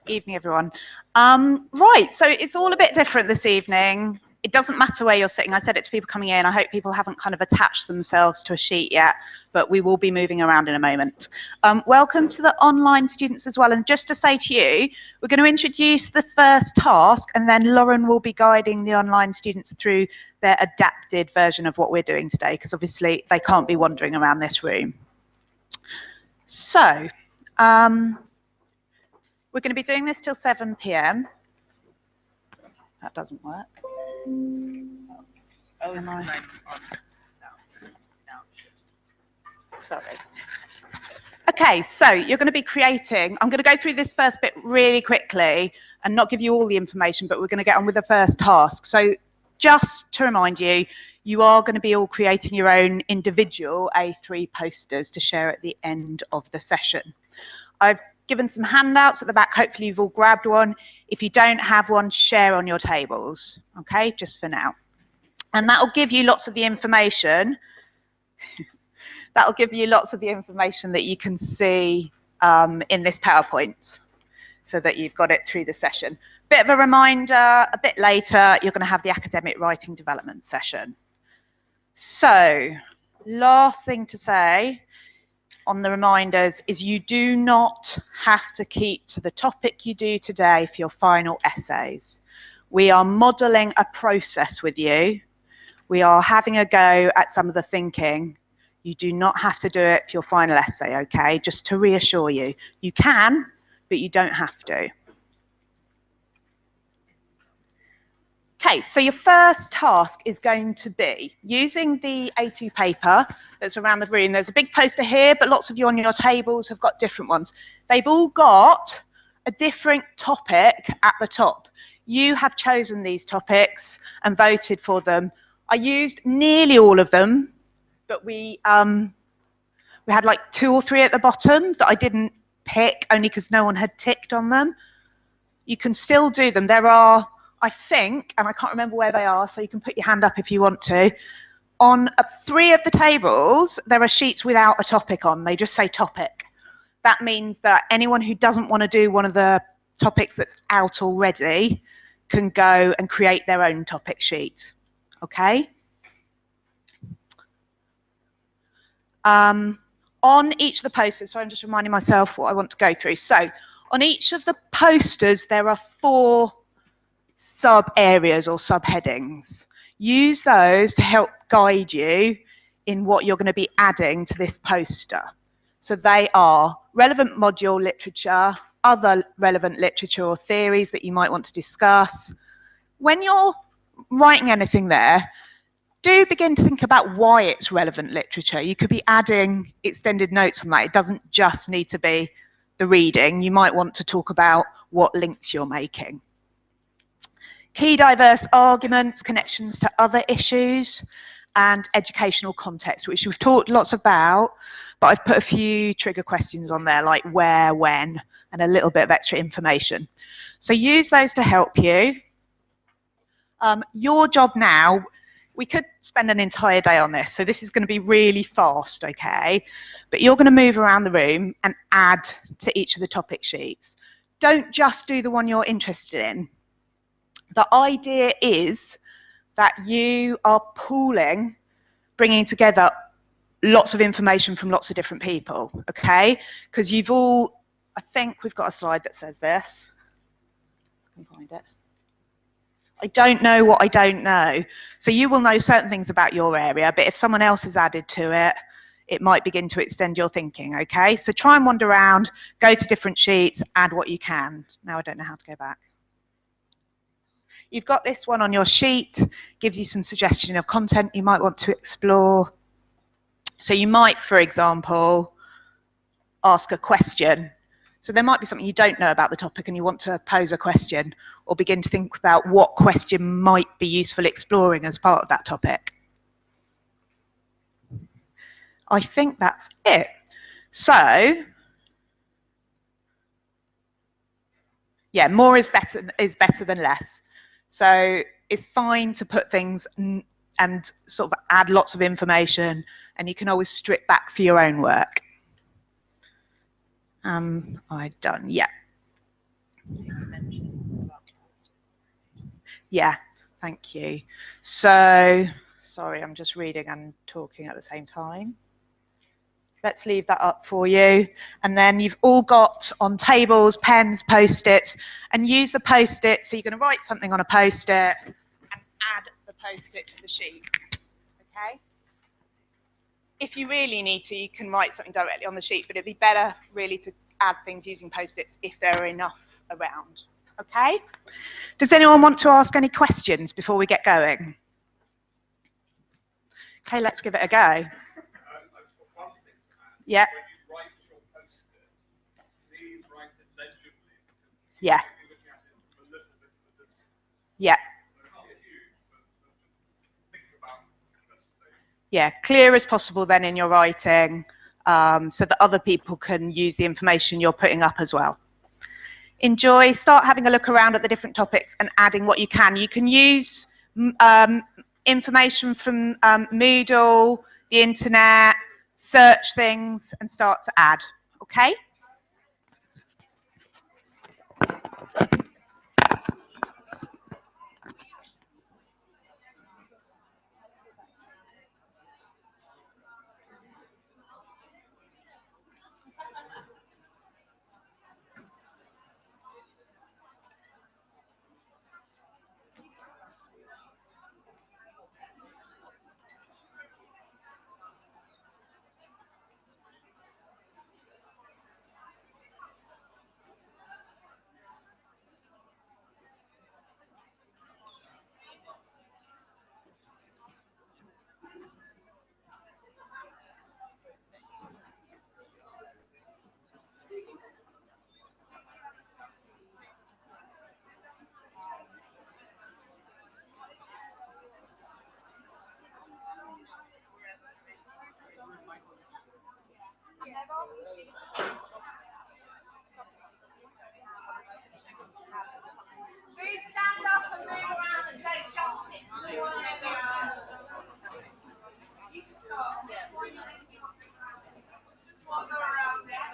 Evening, everyone. Right, so it's all a bit different this evening. It doesn't matter where you're sitting. I said it to people coming in. I hope people haven't kind of attached themselves to a sheet yet, but we will be moving around in a moment. Welcome to the online students as well. And just to say to you, we're going to introduce the first task, and then Lauren will be guiding the online students through their adapted version of what we're doing today, because obviously they can't be wandering around this room. So, we're going to be doing this till 7 p.m. That doesn't work. Oh, am I? Sorry. Okay, so you're going to be creating, I'm going to go through this first bit really quickly and not give you all the information, but we're going to get on with the first task. So just to remind you, you are going to be all creating your own individual A3 posters to share at the end of the session. I've given some handouts at the back. Hopefully you've all grabbed one. If you don't have one, share on your tables, okay, just for now. And that will give you lots of the information. That will give you lots of the information that you can see in this PowerPoint, so that you've got it through the session. Bit of a reminder, a bit later, you're going to have the academic writing development session. So, last thing to say on the reminders is you do not have to keep to the topic you do today for your final essays. We are modelling a process with you. We are having a go at some of the thinking. You do not have to do it for your final essay, okay? Just to reassure you. You can, but you don't have to. Okay, so your first task is going to be using the A2 paper that's around the room. There's a big poster here, but lots of you on your tables have got different ones. They've all got a different topic at the top. You have chosen these topics and voted for them. I used nearly all of them, but we had like 2 or 3 at the bottom that I didn't pick, only because no one had ticked on them. You can still do them. There are, I think, and I can't remember where they are, so you can put your hand up if you want to. On 3 of the tables, there are sheets without a topic on. They just say topic. That means that anyone who doesn't want to do one of the topics that's out already can go and create their own topic sheet. Okay? On each of the posters, so I'm just reminding myself what I want to go through. So, on each of the posters, there are 4 sub-areas or subheadings. Use those to help guide you in what you're going to be adding to this poster. So they are relevant module literature, other relevant literature or theories that you might want to discuss. When you're writing anything there, do begin to think about why it's relevant literature. You could be adding extended notes on that. It doesn't just need to be the reading. You might want to talk about what links you're making. Key diverse arguments, connections to other issues, and educational context, which we've talked lots about, but I've put a few trigger questions on there, like where, when, and a little bit of extra information. So use those to help you. Your job now, we could spend an entire day on this, so this is going to be really fast, okay? But you're going to move around the room and add to each of the topic sheets. Don't just do the one you're interested in. The idea is that you are pooling, bringing together lots of information from lots of different people, okay? Because you've all, I think we've got a slide that says this. I can find it. I don't know what I don't know. So you will know certain things about your area, but if someone else has added to it, it might begin to extend your thinking, okay? So try and wander around, go to different sheets, add what you can. Now I don't know how to go back. You've got this one on your sheet, gives you some suggestion of content you might want to explore. So you might, for example, ask a question. So there might be something you don't know about the topic and you want to pose a question, or begin to think about what question might be useful exploring as part of that topic. I think that's it. So, yeah, more is better than less. So it's fine to put things and sort of add lots of information, and you can always strip back for your own work. I've done, yeah. Yeah, thank you. So, sorry, I'm just reading and talking at the same time. Let's leave that up for you. And then you've all got on tables, pens, post-its, and use the post-it. So you're going to write something on a post-it and add the post-it to the sheets. Okay? If you really need to, you can write something directly on the sheet, but it'd be better really to add things using post-its if there are enough around. Okay? Does anyone want to ask any questions before we get going? Okay, let's give it a go. Yeah. Yeah. Yeah. Yeah, clear as possible then in your writing, so that other people can use the information you're putting up as well. Enjoy, start having a look around at the different topics and adding what you can. You can use information from Moodle, the internet, search things and start to add, okay? Stand up and move around and take justice. You can start. Just walk around there.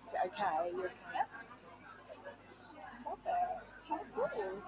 Is it okay? You okay? Love it. How cool.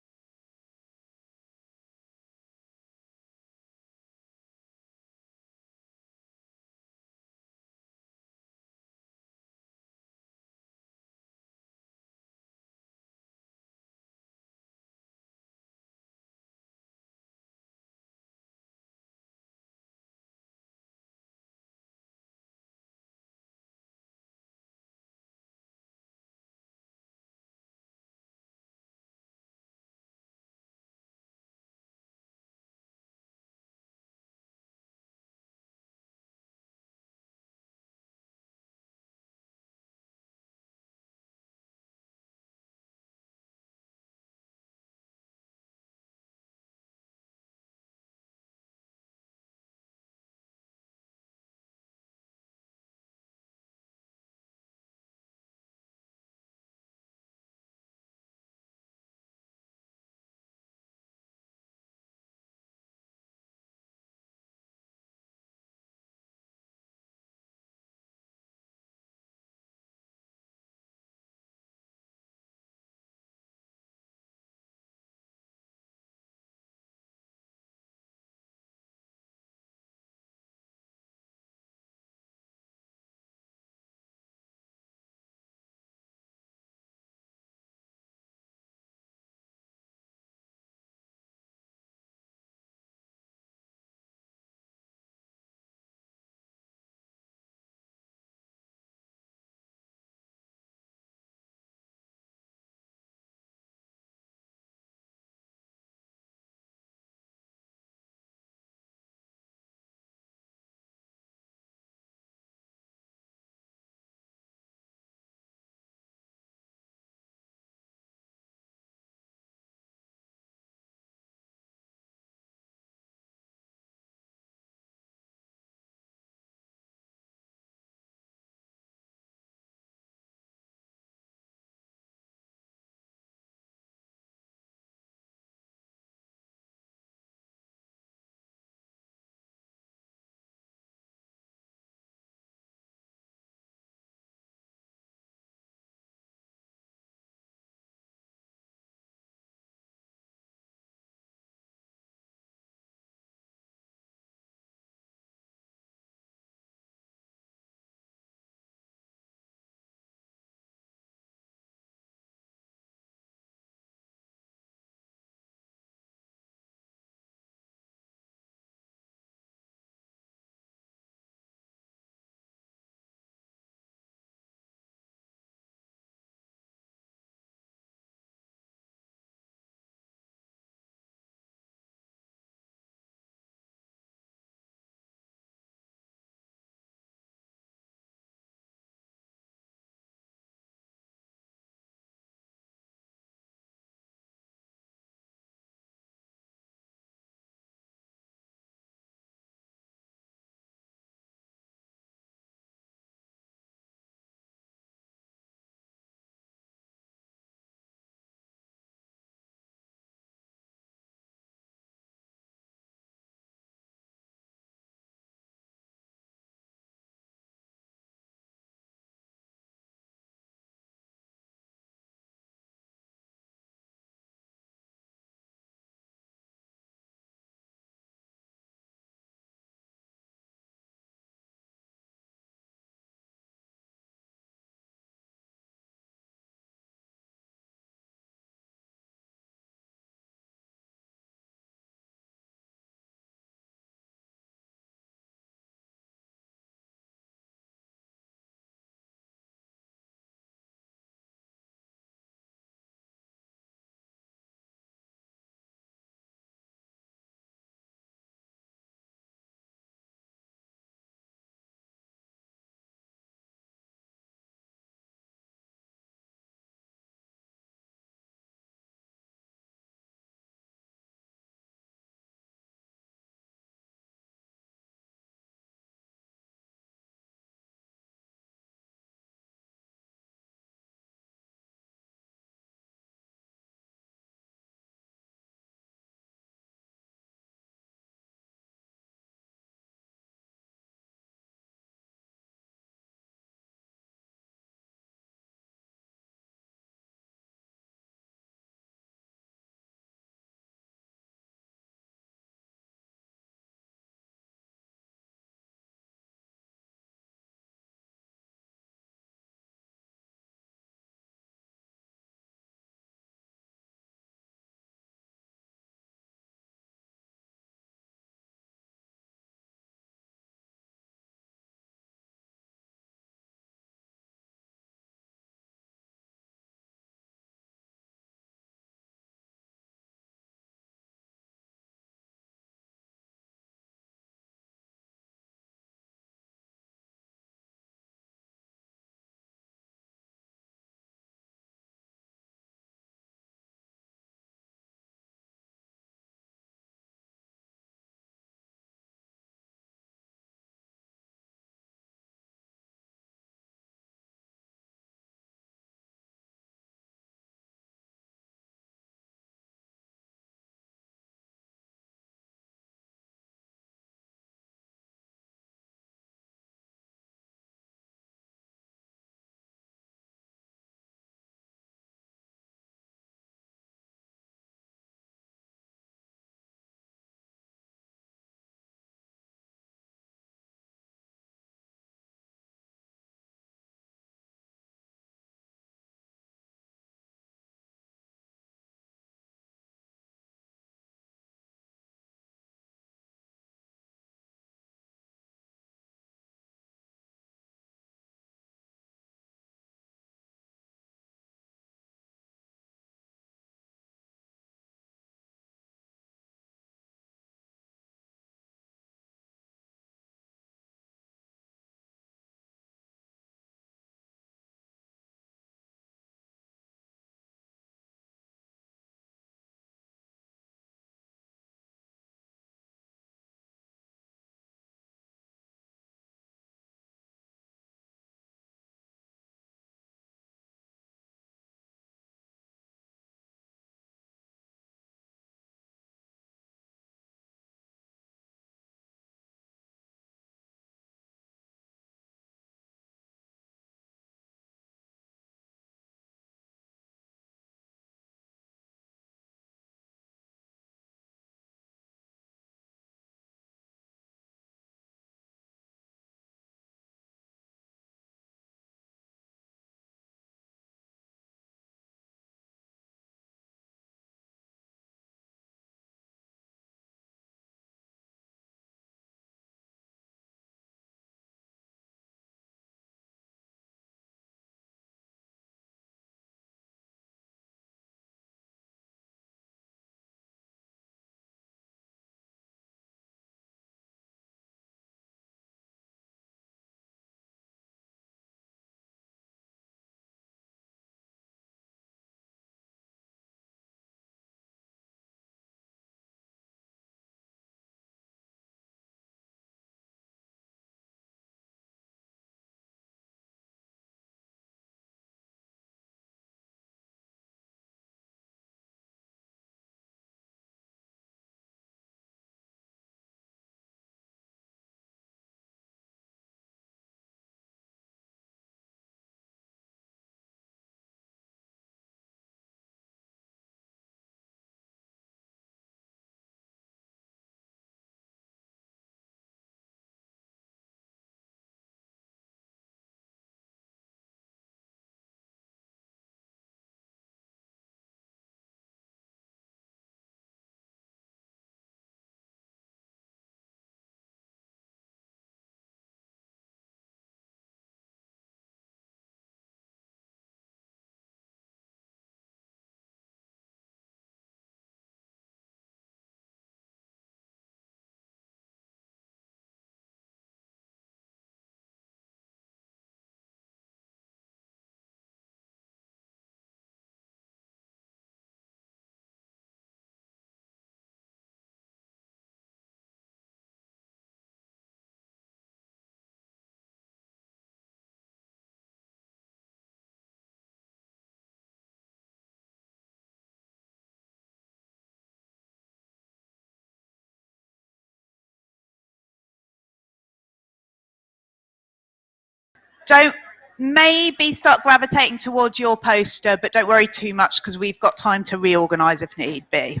Don't maybe start gravitating towards your poster, but don't worry too much because we've got time to reorganise if need be.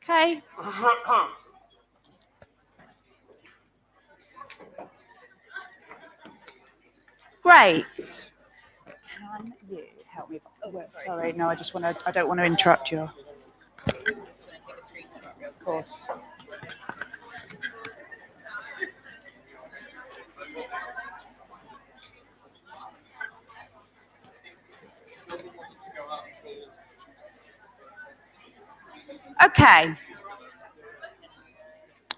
Okay. Great. Can you help me? Oh, sorry, no, I don't want to interrupt you. Of course. Okay.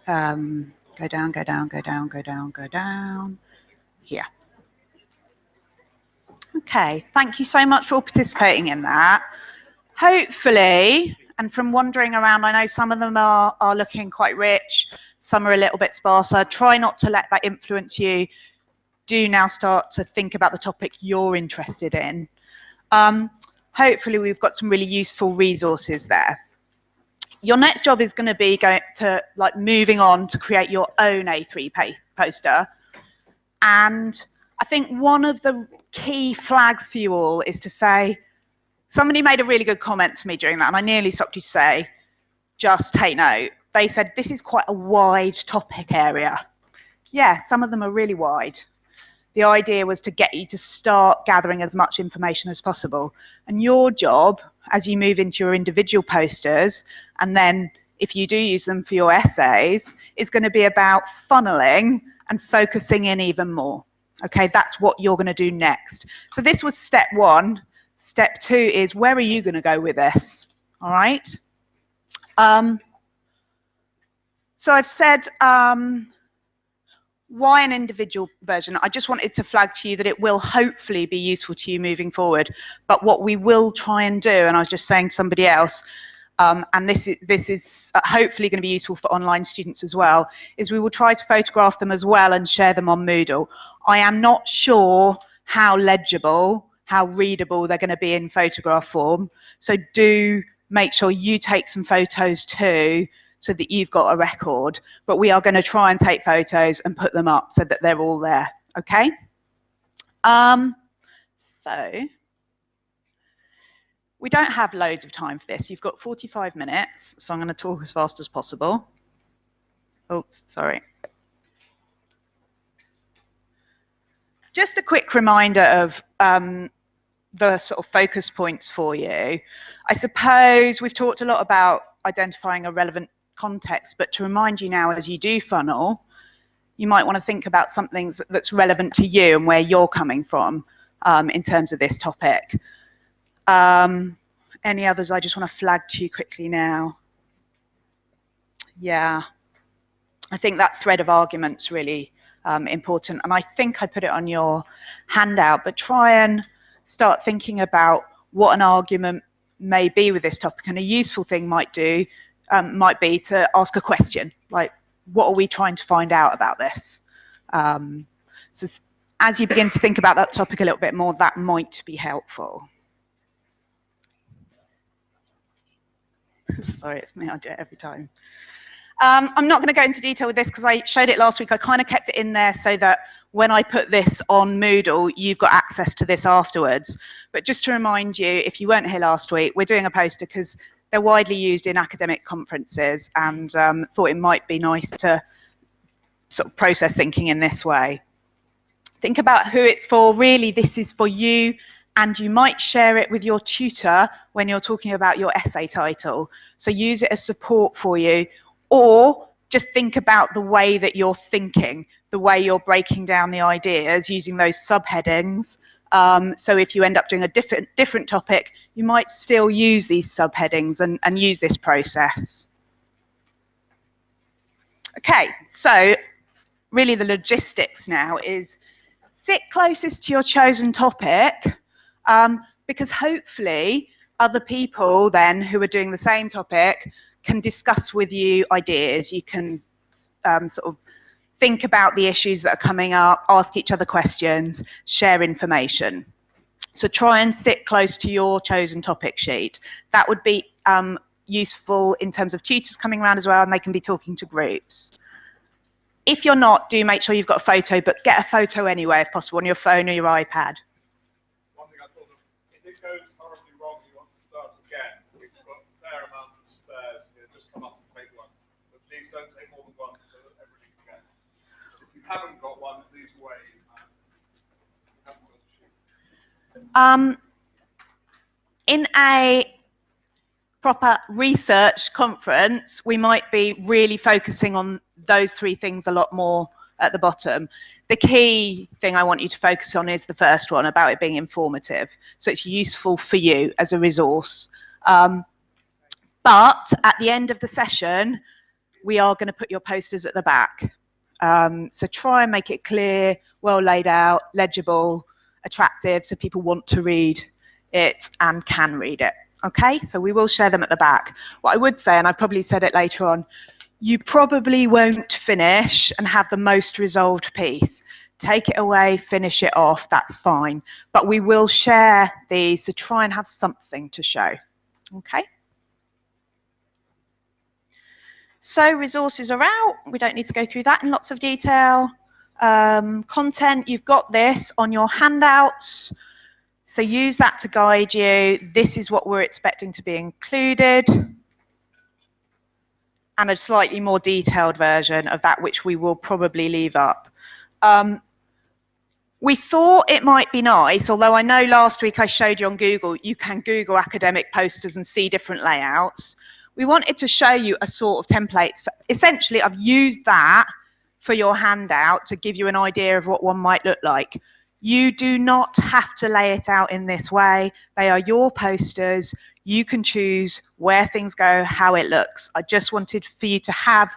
Go down, go down, go down, go down, go down. Here. Okay, thank you so much for participating in that. Hopefully, and from wandering around, I know some of them are looking quite rich, some are a little bit sparser. Try not to let that influence you. Do now start to think about the topic you're interested in. Hopefully, we've got some really useful resources there. Your next job is going to be moving on to create your own A3 poster. And I think one of the key flags for you all is to say, somebody made a really good comment to me during that, and I nearly stopped you to say, just take note. They said, this is quite a wide topic area. Yeah, some of them are really wide. The idea was to get you to start gathering as much information as possible. And your job, as you move into your individual posters, and then if you do use them for your essays, is going to be about funneling and focusing in even more. Okay, that's what you're going to do next. So this was step one. Step two is, where are you going to go with this? All right. So I've said, why an individual version? I just wanted to flag to you that it will hopefully be useful to you moving forward. But what we will try and do, and I was just saying to somebody else, and this is hopefully going to be useful for online students as well, is we will try to photograph them as well and share them on Moodle. I am not sure how legible, how readable they're going to be in photograph form. So do make sure you take some photos too, so that you've got a record. But we are going to try and take photos and put them up so that they're all there, okay? So we don't have loads of time for this. You've got 45 minutes, so I'm going to talk as fast as possible. Oops, sorry. Just a quick reminder of the sort of focus points for you. I suppose we've talked a lot about identifying a relevant context, but to remind you now, as you do funnel, you might want to think about something that's relevant to you and where you're coming from in terms of this topic. Any others I just want to flag to you quickly now? Yeah, I think that thread of argument's really important, and I think I put it on your handout, but try and start thinking about what an argument may be with this topic, and a useful thing might be to ask a question, like, what are we trying to find out about this? So as you begin to think about that topic a little bit more, that might be helpful. Sorry, it's me, I do it every time. I'm not going to go into detail with this because I showed it last week. I kind of kept it in there so that when I put this on Moodle, you've got access to this afterwards. But just to remind you, if you weren't here last week, we're doing a poster because they're widely used in academic conferences, and thought it might be nice to sort of process thinking in this way. Think about who it's for. Really, this is for you, and you might share it with your tutor when you're talking about your essay title. So use it as support for you, or just think about the way that you're thinking, the way you're breaking down the ideas using those subheadings. So if you end up doing a different topic, you might still use these subheadings and use this process. Okay, so really the logistics now is sit closest to your chosen topic, because hopefully other people then who are doing the same topic can discuss with you ideas. You can sort of think about the issues that are coming up, ask each other questions, share information. So try and sit close to your chosen topic sheet. That would be useful in terms of tutors coming around as well, and they can be talking to groups. If you're not, do make sure you've got a photo, but get a photo anyway if possible on your phone or your iPad. One thing I thought of, if it goes horribly wrong and you want to start again, we've got a fair amount of spares here. Just come up and take one. But please don't take more than one so that everybody can get. If you haven't got one, please wave. In a proper research conference, we might be really focusing on those three things a lot more at the bottom. The key thing I want you to focus on is the first one, about it being informative. So it's useful for you as a resource. But at the end of the session, we are going to put your posters at the back. So try and make it clear, well laid out, legible, attractive, so people want to read it and can read it. Okay, so we will share them at the back. What I would say, and I've probably said it later on, you probably won't finish and have the most resolved piece. Take it away, finish it off, that's fine. But we will share these, so try and have something to show. Okay? So resources are out. We don't need to go through that in lots of detail. Content, you've got this on your handouts. So use that to guide you. This is what we're expecting to be included. And a slightly more detailed version of that, which we will probably leave up. We thought it might be nice, although I know last week I showed you on Google, you can Google academic posters and see different layouts. We wanted to show you a sort of template. So essentially, I've used that for your handout to give you an idea of what one might look like. You do not have to lay it out in this way. They are your posters. You can choose where things go, how it looks. I just wanted for you to have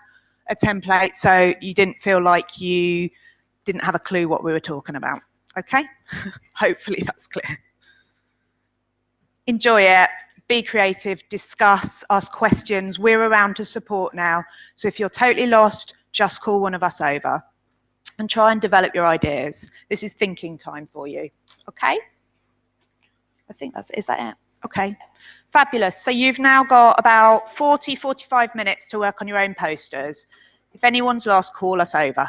a template so you didn't feel like you didn't have a clue what we were talking about. Okay? Hopefully that's clear. Enjoy it. Be creative, discuss, ask questions. We're around to support now. So if you're totally lost, just call one of us over and try and develop your ideas. This is thinking time for you. Okay? I think is that it? Okay. Fabulous. So you've now got about 40, 45 minutes to work on your own posters. If anyone's lost, call us over.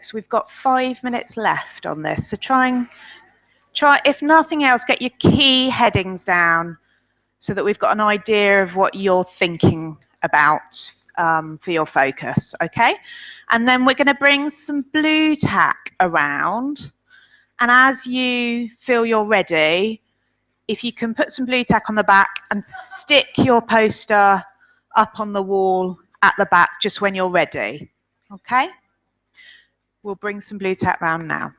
So we've got 5 minutes left on this. So try, if nothing else, get your key headings down so that we've got an idea of what you're thinking about for your focus, okay? And then we're going to bring some blue tack around. And as you feel you're ready, if you can put some blue tack on the back and stick your poster up on the wall at the back just when you're ready, okay? We'll bring some blue tack round now.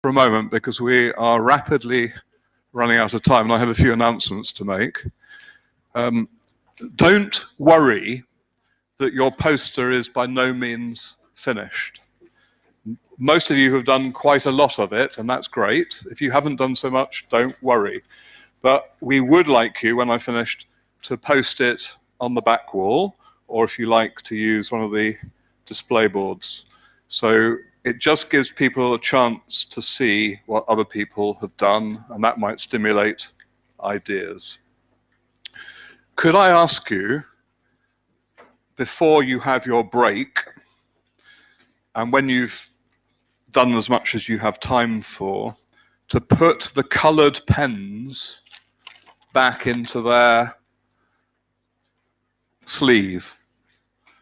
For a moment, because we are rapidly running out of time and I have a few announcements to make. Don't worry that your poster is by no means finished. Most of you have done quite a lot of it, and that's great. If you haven't done so much, don't worry. But we would like you, when I finished, to post it on the back wall, or if you like, to use one of the display boards. So it just gives people a chance to see what other people have done, and that might stimulate ideas. Could I ask you, before you have your break, and when you've done as much as you have time for, to put the coloured pens back into their sleeve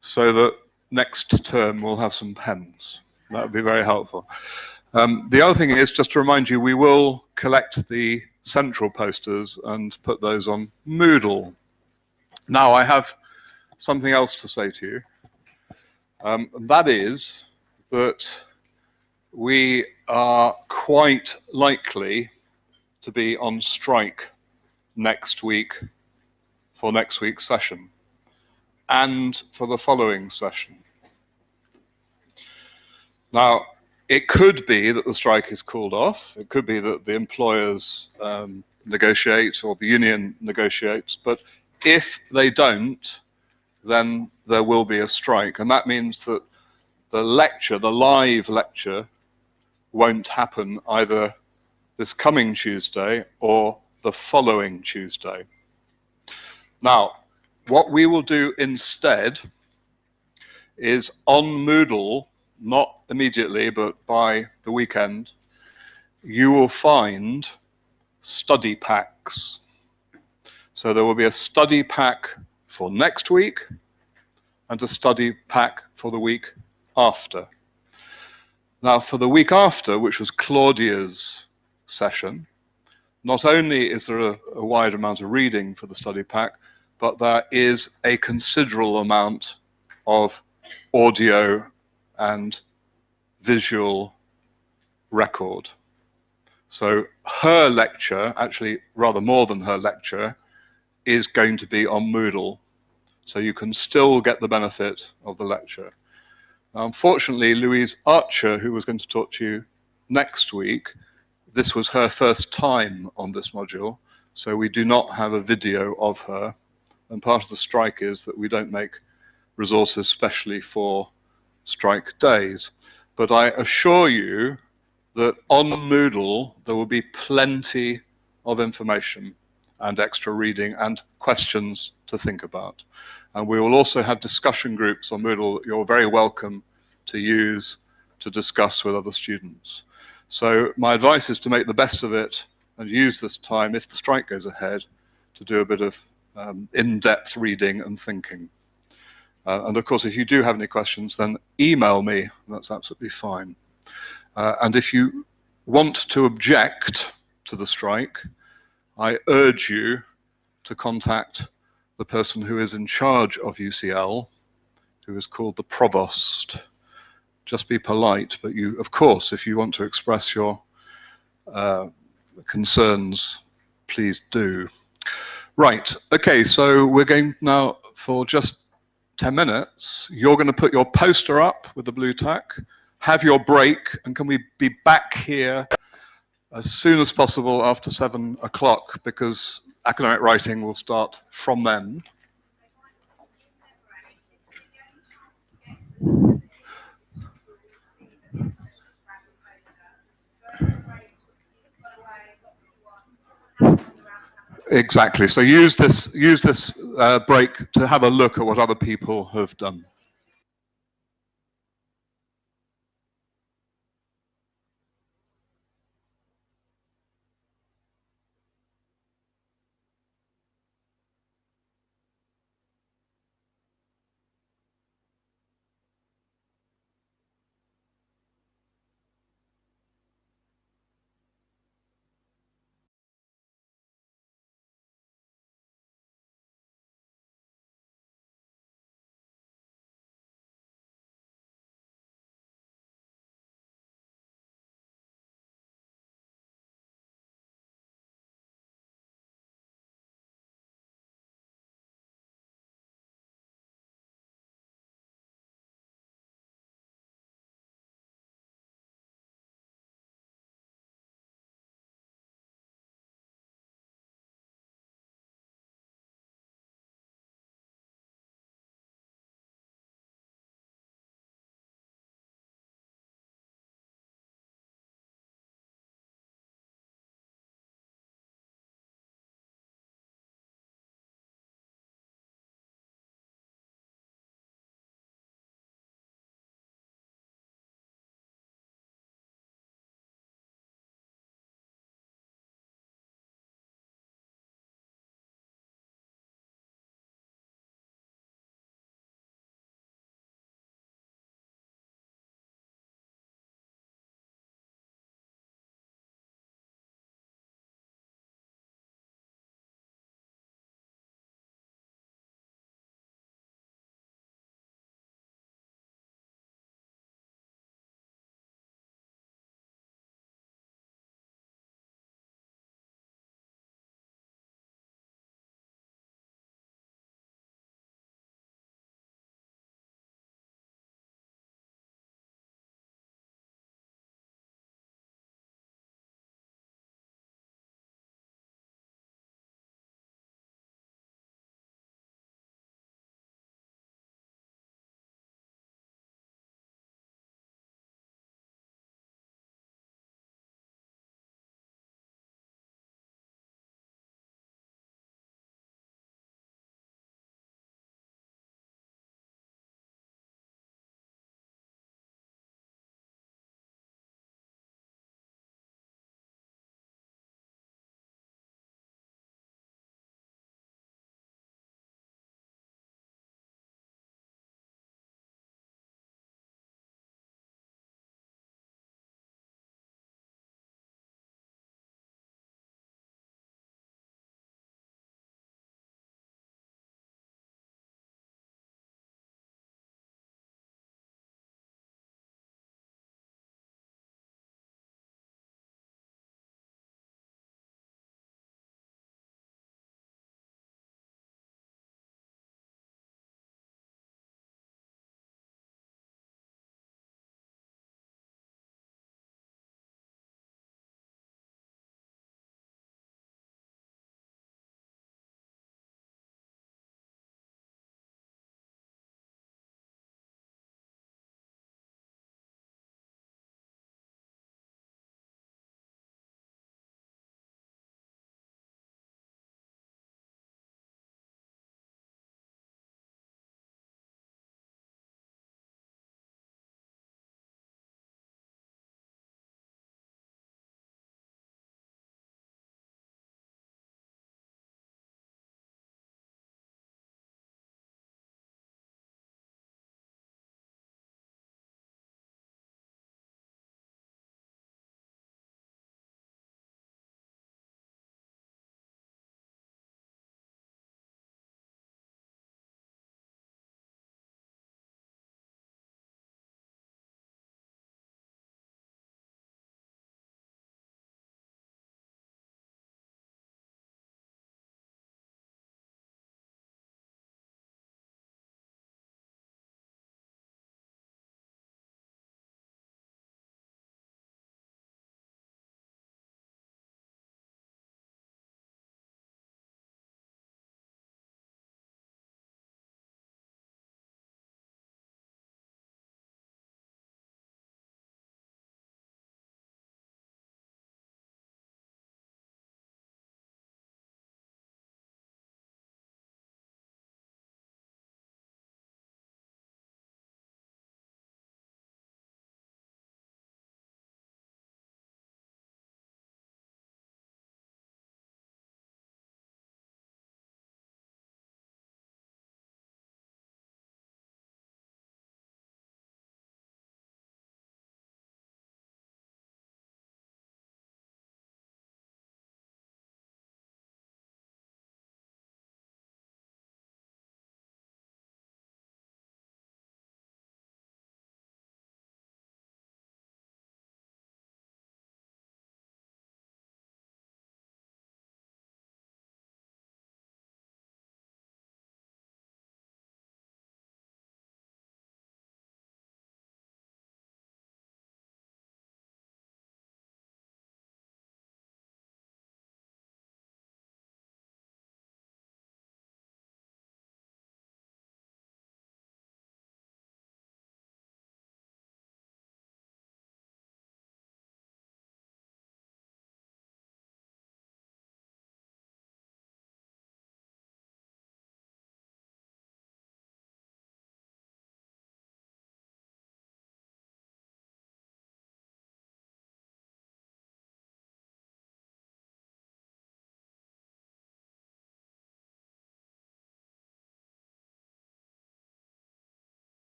so that next term we'll have some pens. That would be very helpful. The other thing is, just to remind you, we will collect the central posters and put those on Moodle. Now, I have something else to say to you. And that is that we are quite likely to be on strike next week for next week's session and for the following session. Now, It could be that the strike is called off. It could be that the employers negotiate or the union negotiates. But if they don't, then there will be a strike. And that means that the lecture, the live lecture, won't happen either this coming Tuesday or the following Tuesday. Now, what we will do instead is on Moodle, not immediately, but by the weekend, you will find study packs. So there will be a study pack for next week and a study pack for the week after. Now, for the week after, which was Claudia's session, not only is there a wide amount of reading for the study pack, but there is a considerable amount of audio and visual record. So her lecture, actually rather more than her lecture, is going to be on Moodle. So you can still get the benefit of the lecture. Now, unfortunately, Louise Archer, who was going to talk to you next week, this was her first time on this module, so we do not have a video of her. And part of the strike is that we don't make resources specially for strike days. But I assure you that on Moodle there will be plenty of information and extra reading and questions to think about. And we will also have discussion groups on Moodle that you're very welcome to use to discuss with other students. So my advice is to make the best of it and use this time, if the strike goes ahead, to do a bit of in-depth reading and thinking. And of course, if you do have any questions, then email me. That's absolutely fine. And if you want to object to the strike, I urge you to contact the person who is in charge of UCL, who is called the provost. Just be polite, but you, of course, if you want to express your concerns, please do. Right, okay, so we're going now for just 10 minutes. You're going to put your poster up with the blue tack, have your break, and can we be back here as soon as possible after 7 o'clock, because academic writing will start from then. Exactly. So use this break to have a look at what other people have done.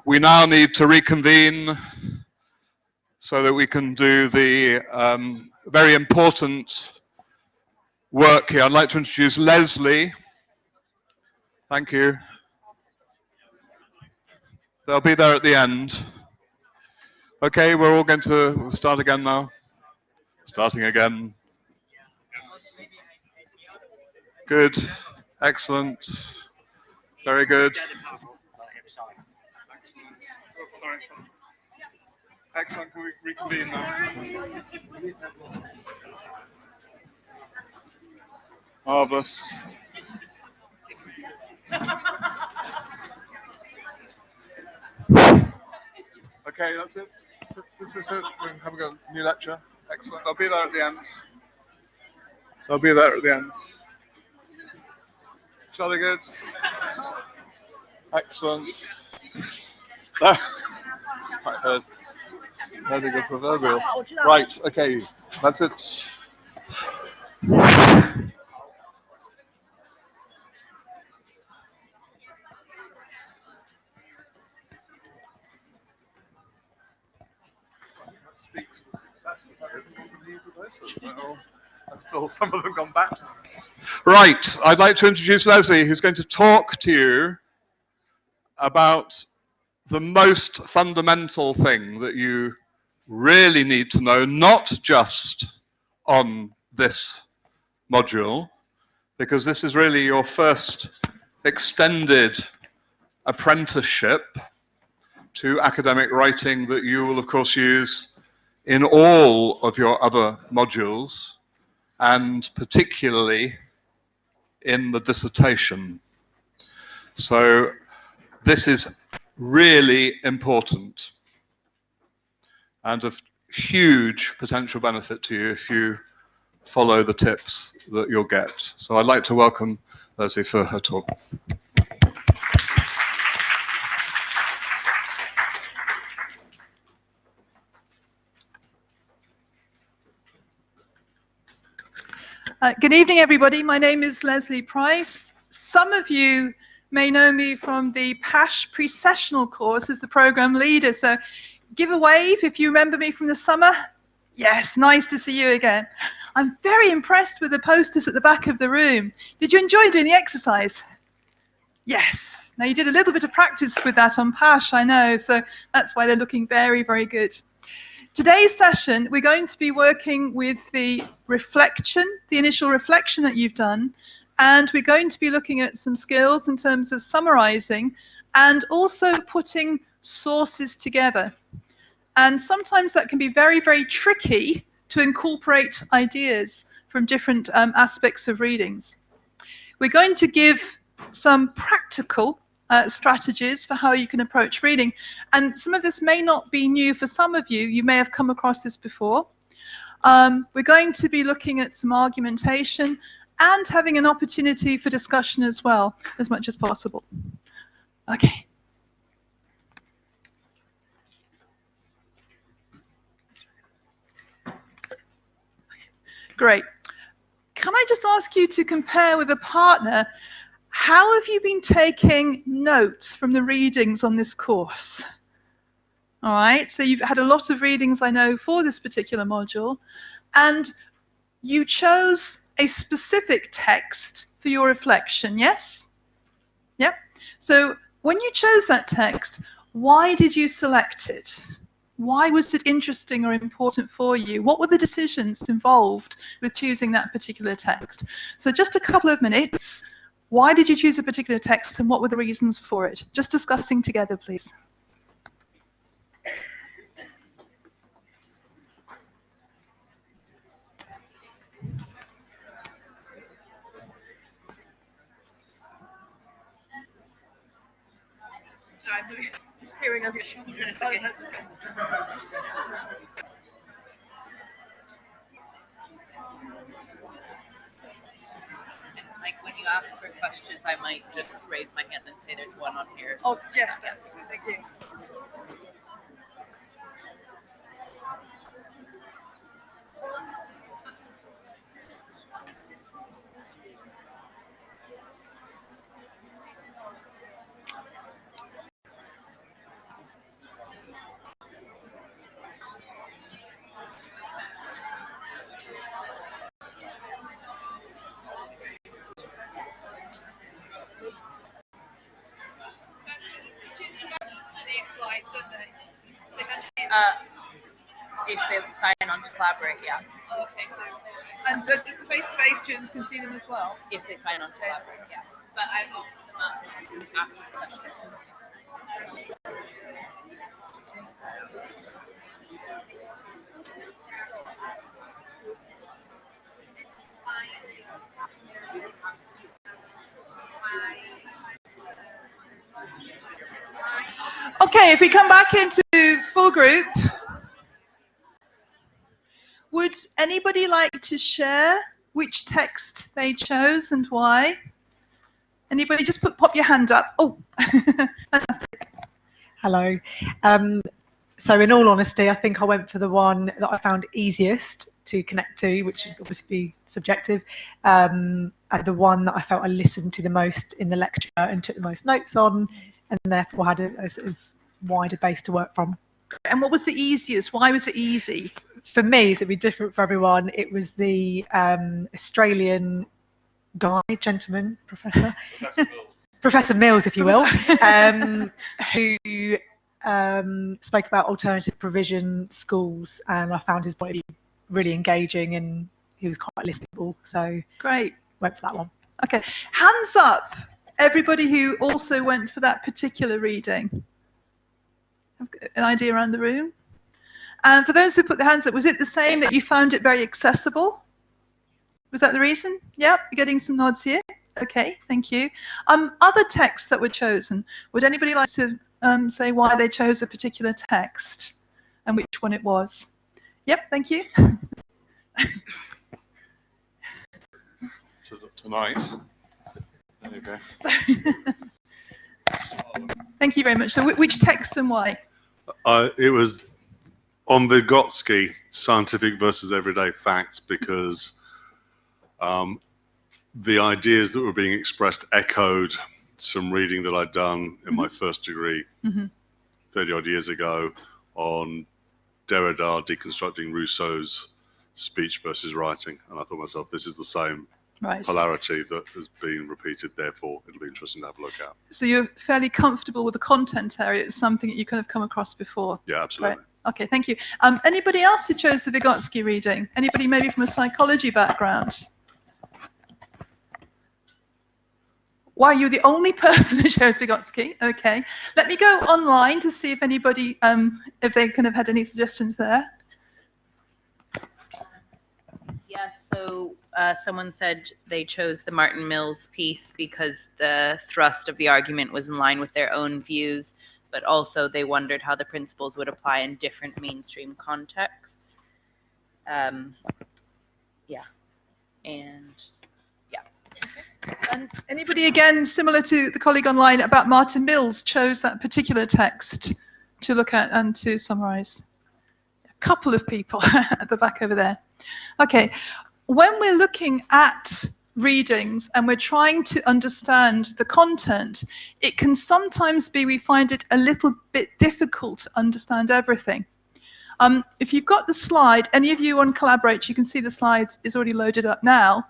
We now need to reconvene so that we can do the very important work here. I'd like to introduce Leslie. Thank you. They'll be there at the end. Okay, we're all going to start again now. Starting again. Good. Excellent. Very good. Excellent. Can we reconvene now? Marvelous. Okay, that's it. We're having a new lecture. Excellent. They'll be there at the end. They'll be there at the end. Jolly good. Excellent. There they go, proverbial. Right, okay, that's it. Speaks to the success of I didn't want to leave with this. Well, that's still some of them gone back to them. Right, I'd like to introduce Leslie, who's going to talk to you about the most fundamental thing that you really need to know, not just on this module, because this is really your first extended apprenticeship to academic writing that you will of course use in all of your other modules, and particularly in the dissertation. So this is really important and of huge potential benefit to you if you follow the tips that you'll get. So I'd like to welcome Leslie for her talk. Good evening, everybody. My name is Leslie Price. Some of you may know me from the PASH pre-sessional course as the program leader. So give a wave if you remember me from the summer. Yes, nice to see you again. I'm very impressed with the posters at the back of the room. Did you enjoy doing the exercise? Yes. Now you did a little bit of practice with that on PASH, I know, so that's why they're looking very, very good. Today's session, we're going to be working with the reflection, the initial reflection that you've done, and we're going to be looking at some skills in terms of summarizing and also putting sources together. And sometimes that can be very, very tricky to incorporate ideas from different aspects of readings. We're going to give some practical strategies for how you can approach reading. And some of this may not be new for some of you. You may have come across this before. We're going to be looking at some argumentation and having an opportunity for discussion as well, as much as possible. Okay. Great. Can I just ask you to compare with a partner? How have you been taking notes from the readings on this course? All right, so you've had a lot of readings, I know, for this particular module, and you chose a specific text for your reflection, yes? Yep. So when you chose that text, why did you select it? Why was it interesting or important for you? What were the decisions involved with choosing that particular text? So just a couple of minutes. Why did you choose a particular text and what were the reasons for it? Just discussing together, please. I'm hearing over your shoulder. Like when you ask for questions, I might just raise my hand and say there's one on here. Oh, yes, thank you. rights, don't they? If they sign on to collaborate, yeah. Okay, so and the face-to-face students can see them as well. If they sign on to collaborate, yeah. But I opened them up after the session. Okay, if we come back into full group, would anybody like to share which text they chose and why? Anybody, just pop your hand up. Oh, fantastic. Hello. So in all honesty, I think I went for the one that I found easiest to connect to, which would obviously be subjective, and the one that I felt I listened to the most in the lecture and took the most notes on, and therefore had a sort of wider base to work from. And what was the easiest? Why was it easy? For me, so it'd be different for everyone. It was the Australian guy, gentleman, professor, Professor Mills, if you will, who spoke about alternative provision schools, and I found his point of view really engaging, and he was quite listenable. So Great. went for that one. Okay, hands up, everybody who also went for that particular reading. Have an idea around the room? And for those who put their hands up, was it the same, that you found it very accessible? Was that the reason? Yep, you're getting some nods here. Okay, thank you. Other texts that were chosen, would anybody like to say why they chose a particular text and which one it was? Yep, thank you. Tonight. There you go. Thank you very much. So which text and why? It was on Vygotsky, Scientific versus Everyday Facts, because the ideas that were being expressed echoed some reading that I'd done in my first degree 30 odd years ago on Derrida deconstructing Rousseau's speech versus writing. And I thought to myself, this is the same polarity that has been repeated, therefore it'll be interesting to have a look at. So you're fairly comfortable with the content area. It's something that you kind of come across before. Yeah, absolutely. Right. Okay, thank you. Anybody else who chose the Vygotsky reading? Anybody maybe from a psychology background? Wow, you're the only person who chose Vygotsky. Okay. Let me go online to see if anybody, if they kind of had any suggestions there. Yeah, so someone said they chose the Martin Mills piece because the thrust of the argument was in line with their own views, but also they wondered how the principles would apply in different mainstream contexts. Yeah, and yeah. And anybody, again, similar to the colleague online about Martin Mills, chose that particular text to look at and to summarize? A couple of people at the back over there. Okay, when we're looking at readings and we're trying to understand the content, it can sometimes be we find it a little bit difficult to understand everything. If you've got the slide, any of you on Collaborate, you can see the slides is already loaded up now.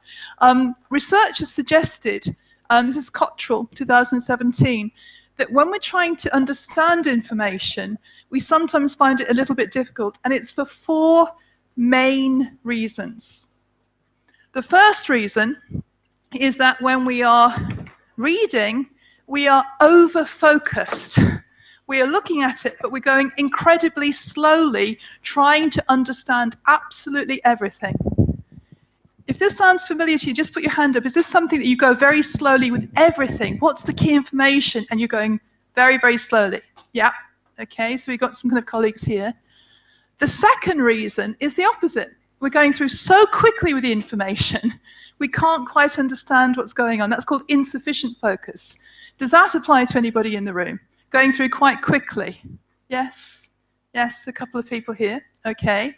Research has suggested, this is Cottrell, 2017, that when we're trying to understand information, we sometimes find it a little bit difficult, and it's for 4 main reasons. The first reason is that when we are reading, we are over-focused. We are looking at it, but we're going incredibly slowly, trying to understand absolutely everything. If this sounds familiar to you, just put your hand up. Is this something that you go very slowly with everything? What's the key information? And you're going very, very slowly. Yeah. Okay, so we've got some kind of colleagues here. The second reason is the opposite. We're going through so quickly with the information, we can't quite understand what's going on. That's called insufficient focus. Does that apply to anybody in the room? Going through quite quickly? Yes? Yes, a couple of people here. Okay.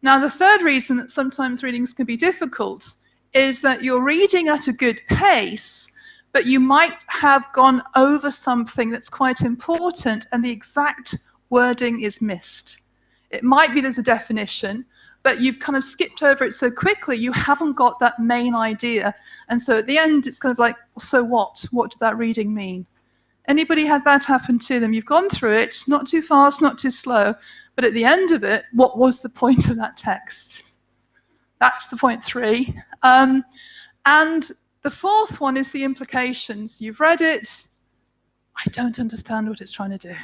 Now, the third reason that sometimes readings can be difficult is that you're reading at a good pace, but you might have gone over something that's quite important and the exact wording is missed. It might be there's a definition, but you've kind of skipped over it so quickly you haven't got that main idea. And so at the end, it's kind of like, so what? What did that reading mean? Anybody had that happen to them? You've gone through it, not too fast, not too slow, but at the end of it, what was the point of that text? That's the point 3. And the fourth one is the implications. You've read it. I don't understand what it's trying to do.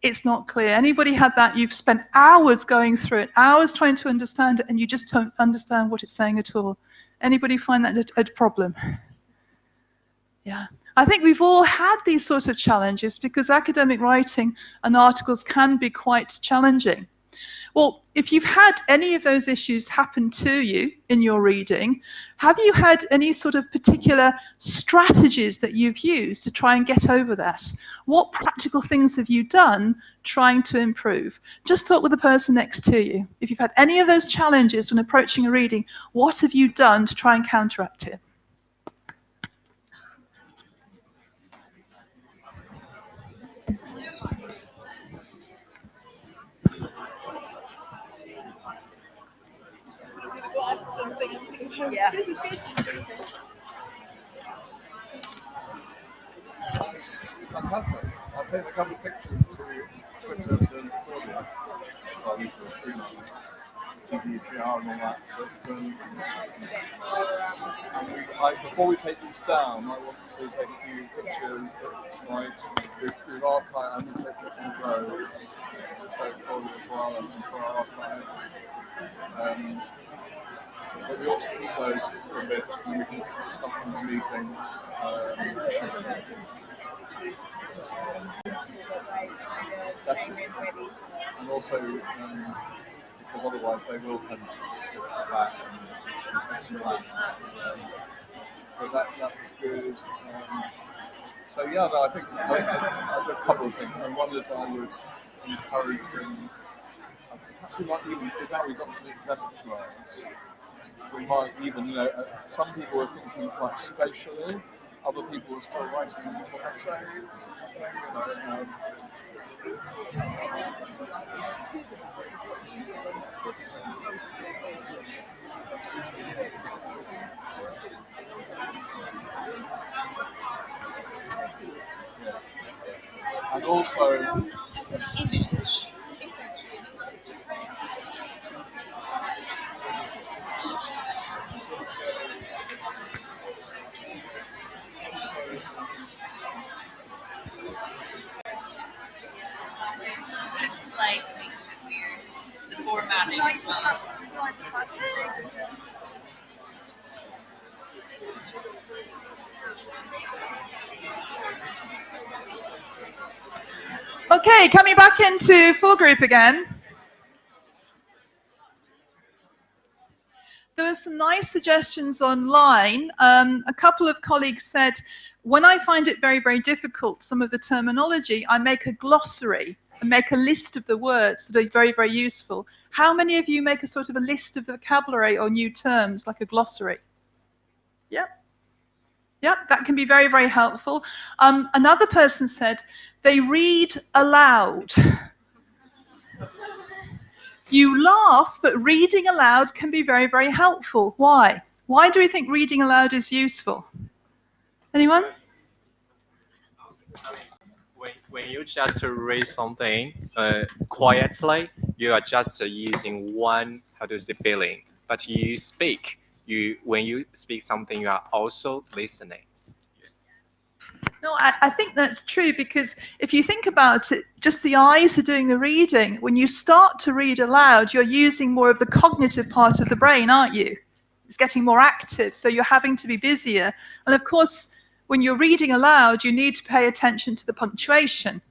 It's not clear. Anybody had that? You've spent hours going through it, hours trying to understand it, and you just don't understand what it's saying at all. Anybody find that a problem? Yeah. I think we've all had these sorts of challenges because academic writing and articles can be quite challenging. Well, if you've had any of those issues happen to you in your reading, have you had any sort of particular strategies that you've used to try and get over that? What practical things have you done trying to improve? Just talk with the person next to you. If you've had any of those challenges when approaching a reading, what have you done to try and counteract it? Yeah. Fantastic. I'll take a couple of pictures to Twitter to Claudia. Well, at least to GDPR and all that. But before we take these down, I want to take a few pictures that tonight we've archived. I'm going to take pictures of those to show Claudia as well and for our archive. But we ought to keep those for a bit and we can discuss them in the meeting. Definitely. And also, because otherwise they will tend to shift back and relax. But that was good. So yeah, no, I think I've got a couple of things. And one is I would encourage them. Perhaps we might even, now we got to the exemplars, we might even, some people are thinking quite spatially, other people are still writing little essays, And also, It's like makes it weird. The formatting as well. Okay, coming back into full group again. There were some nice suggestions online. A couple of colleagues said, when I find it very, very difficult, some of the terminology, I make a glossary and make a list of the words that are very, very useful. How many of you make a sort of a list of vocabulary or new terms, like a glossary? Yep. Yep, that can be very, very helpful. Another person said they read aloud. You laugh, but reading aloud can be very, very helpful. Why? Why do we think reading aloud is useful? Anyone? When you just read something quietly, you are just using one, feeling. But you speak. When you speak something, you are also listening. No, I think that's true, because if you think about it, just the eyes are doing the reading. When you start to read aloud, you're using more of the cognitive part of the brain, aren't you? It's getting more active, so you're having to be busier. And of course, when you're reading aloud, you need to pay attention to the punctuation,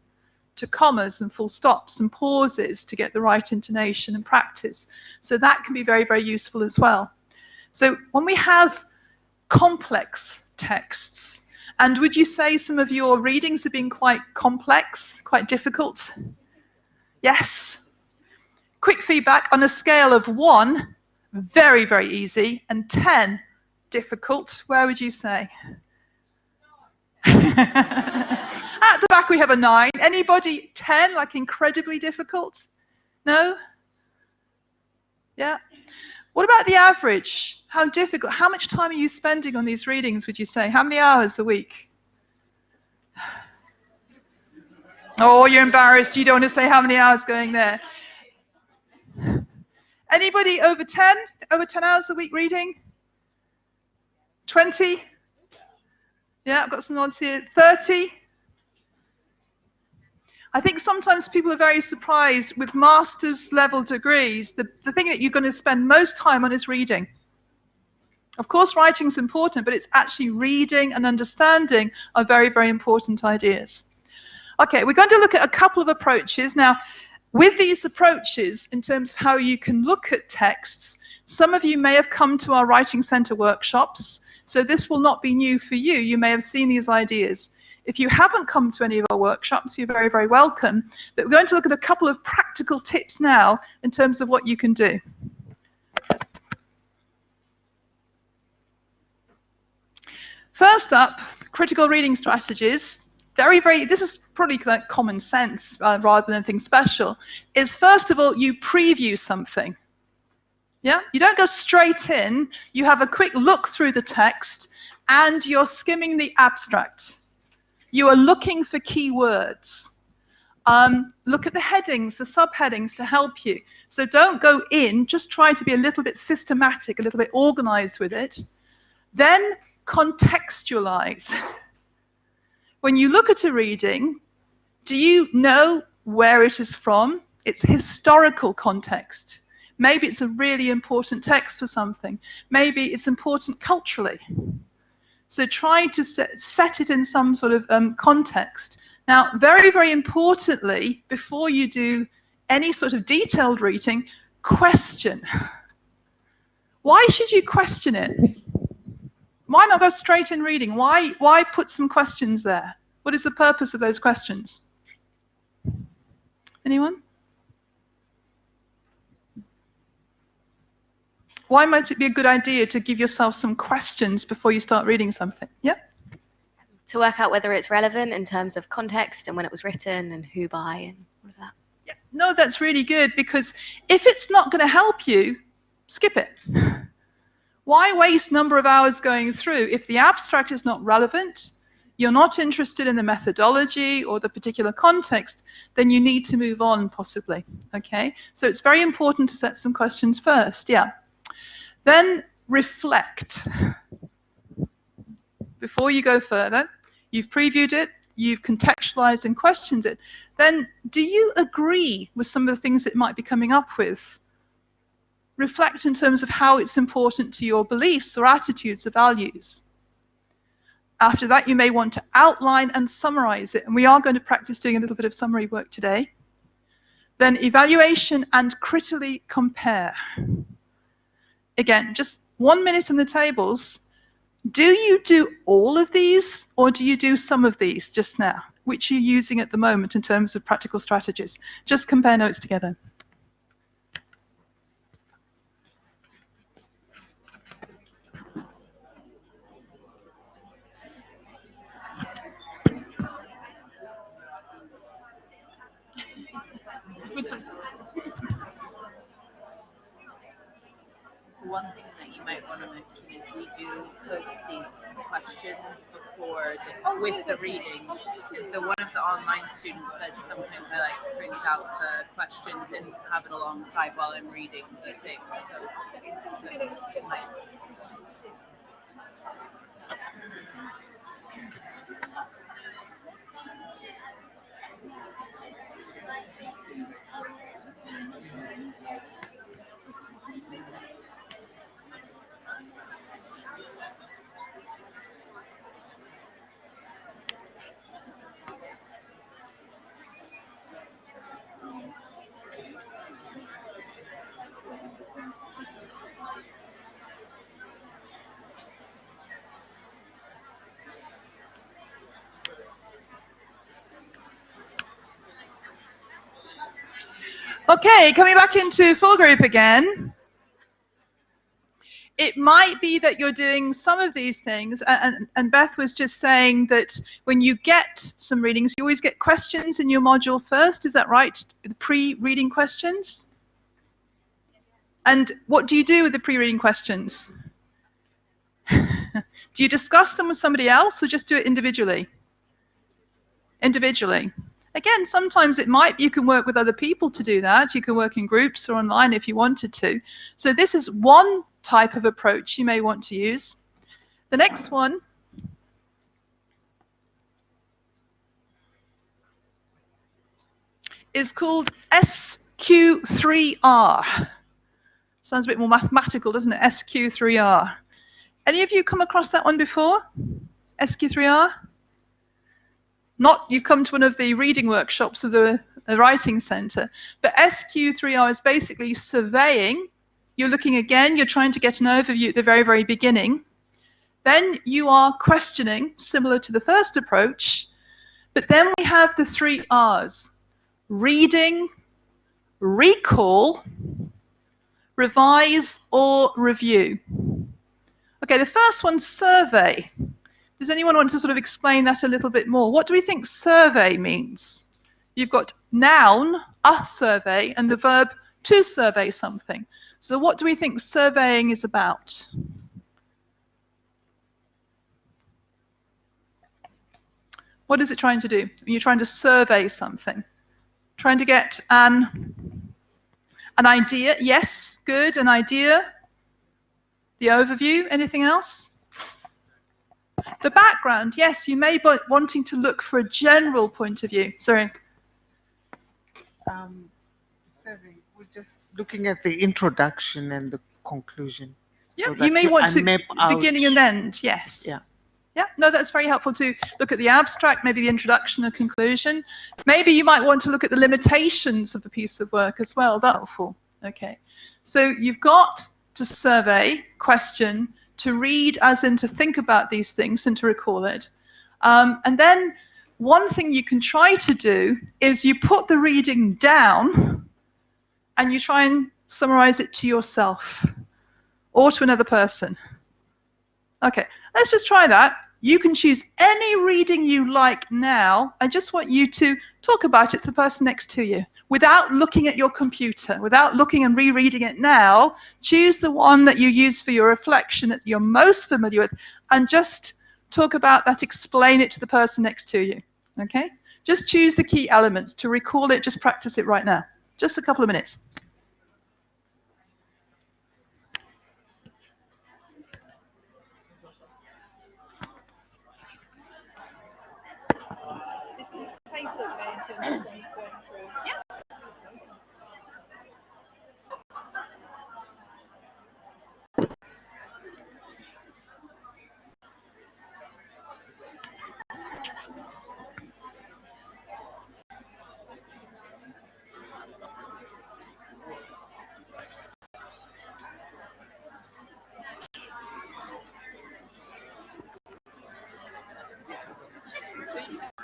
to commas and full stops and pauses to get the right intonation and practice. So that can be very, very useful as well. So when we have complex texts, and would you say some of your readings have been quite complex, quite difficult? Yes. Quick feedback on a scale of 1, very, very easy, and 10, difficult. Where would you say? At the back we have a 9. Anybody 10, like incredibly difficult? No? Yeah. What about the average? How difficult? How much time are you spending on these readings, would you say? How many hours a week? Oh, you're embarrassed. You don't want to say how many hours going there. Anybody over 10? Over 10 hours a week reading? 20? Yeah, I've got some nods here. 30? I think sometimes people are very surprised with master's level degrees. The thing that you're going to spend most time on is reading. Of course, writing's important, but it's actually reading and understanding are very, very important ideas. Okay, we're going to look at a couple of approaches. Now, with these approaches, in terms of how you can look at texts, some of you may have come to our Writing Centre workshops, so this will not be new for you. You may have seen these ideas. If you haven't come to any of our workshops, you're very, very welcome. But we're going to look at a couple of practical tips now in terms of what you can do. First up, critical reading strategies. This is probably like common sense rather than anything special, is first of all, you preview something. Yeah? You don't go straight in. You have a quick look through the text, and you're skimming the abstract. You are looking for keywords. Look at the headings, the subheadings to help you. So don't go in, just try to be a little bit systematic, a little bit organized with it. Then contextualize. When you look at a reading, do you know where it is from? It's historical context. Maybe it's a really important text for something. Maybe it's important culturally. So try to set it in some sort of context. Now, very, very importantly, before you do any sort of detailed reading, question. Why should you question it? Why not go straight in reading? Why put some questions there? What is the purpose of those questions? Anyone? Why might it be a good idea to give yourself some questions before you start reading something? Yeah? To work out whether it's relevant in terms of context and when it was written and who by and all of that. Yeah. No, that's really good, because if it's not going to help you, skip it. Why waste number of hours going through? If the abstract is not relevant, you're not interested in the methodology or the particular context, then you need to move on possibly. Okay? So it's very important to set some questions first. Yeah. Then reflect. Before you go further, you've previewed it, you've contextualized and questioned it. Then do you agree with some of the things it might be coming up with? Reflect in terms of how it's important to your beliefs or attitudes or values. After that, you may want to outline and summarize it. And we are going to practice doing a little bit of summary work today. Then evaluation and critically compare. Again, just 1 minute in the tables. Do you do all of these, or do you do some of these just now? Which are you using at the moment in terms of practical strategies? Just compare notes together. One thing that you might want to mention is we do post these questions before with the reading, and so one of the online students said sometimes I like to print out the questions and have it alongside while I'm reading the thing, so it might. Okay, coming back into full group again. It might be that you're doing some of these things, and Beth was just saying that when you get some readings, you always get questions in your module first. Is that right? The pre-reading questions? And what do you do with the pre-reading questions? Do you discuss them with somebody else, or just do it individually? Individually. Again, sometimes you can work with other people to do that. You can work in groups or online if you wanted to. So this is one type of approach you may want to use. The next one is called SQ3R. Sounds a bit more mathematical, doesn't it? SQ3R. Any of you come across that one before? SQ3R? Not you come to one of the reading workshops of the Writing Centre, but SQ3R is basically surveying. You're looking again, you're trying to get an overview at the very, very beginning. Then you are questioning, similar to the first approach, but then we have the 3 R's. Reading, recall, revise, or review. Okay, the first one's survey. Does anyone want to sort of explain that a little bit more? What do we think survey means? You've got noun, a survey, and the verb to survey something. So what do we think surveying is about? What is it trying to do? You're trying to survey something. Trying to get an idea. Yes, good, an idea. The overview, anything else? The background, yes, you may be wanting to look for a general point of view. Sorry. Sorry, we're just looking at the introduction and the conclusion. Yeah, So you may want to map out. beginning and end, yes. Yeah. Yeah, no, that's very helpful to look at the abstract, maybe the introduction or conclusion. Maybe you might want to look at the limitations of the piece of work as well. That's helpful. Okay. So you've got to survey, question, to read as in to think about these things and to recall it. And then one thing you can try to do is you put the reading down and you try and summarize it to yourself or to another person. Okay, let's just try that. You can choose any reading you like now. I just want you to talk about it to the person next to you without looking at your computer, without looking and rereading it now. Choose the one that you use for your reflection that you're most familiar with and just talk about that, explain it to the person next to you. Okay? Just choose the key elements. To recall it, just practice it right now. Just a couple of minutes.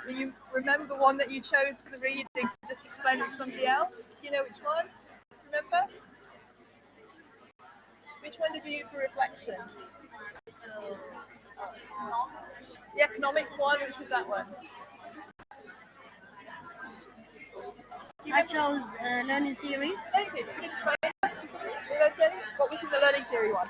Do you remember one that you chose for the reading to just explain it to somebody else? Do you know which one? Remember? Which one did you use for reflection? The economic one, which was that one? I chose learning theory. Learning theory. Can you explain that? What was in the learning theory one?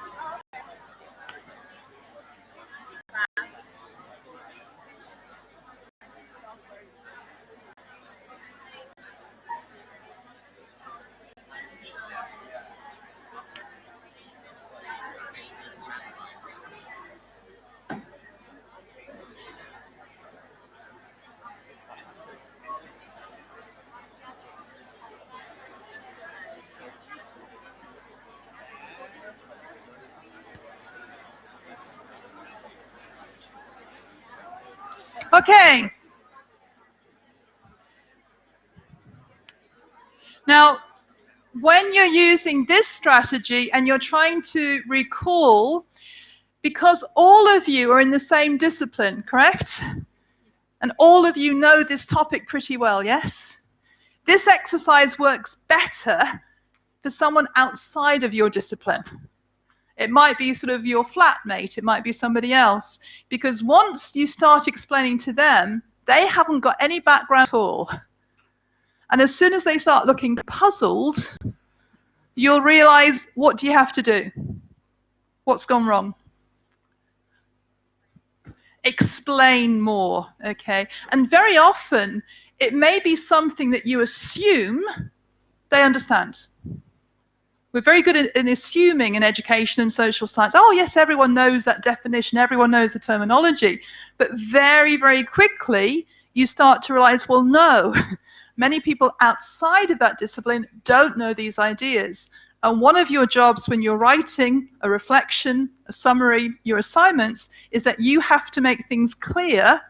Okay. Now, when you're using this strategy and you're trying to recall, because all of you are in the same discipline, correct? And all of you know this topic pretty well, yes? This exercise works better for someone outside of your discipline. It might be sort of your flatmate, it might be somebody else, because once you start explaining to them, they haven't got any background at all. And as soon as they start looking puzzled, you'll realize, what do you have to do? What's gone wrong? Explain more, okay? And very often, it may be something that you assume they understand. We're very good in assuming in education and social science, oh yes, everyone knows that definition, everyone knows the terminology. But very, very quickly, you start to realize, well, no, many people outside of that discipline don't know these ideas. And one of your jobs when you're writing a reflection, a summary, your assignments, is that you have to make things clear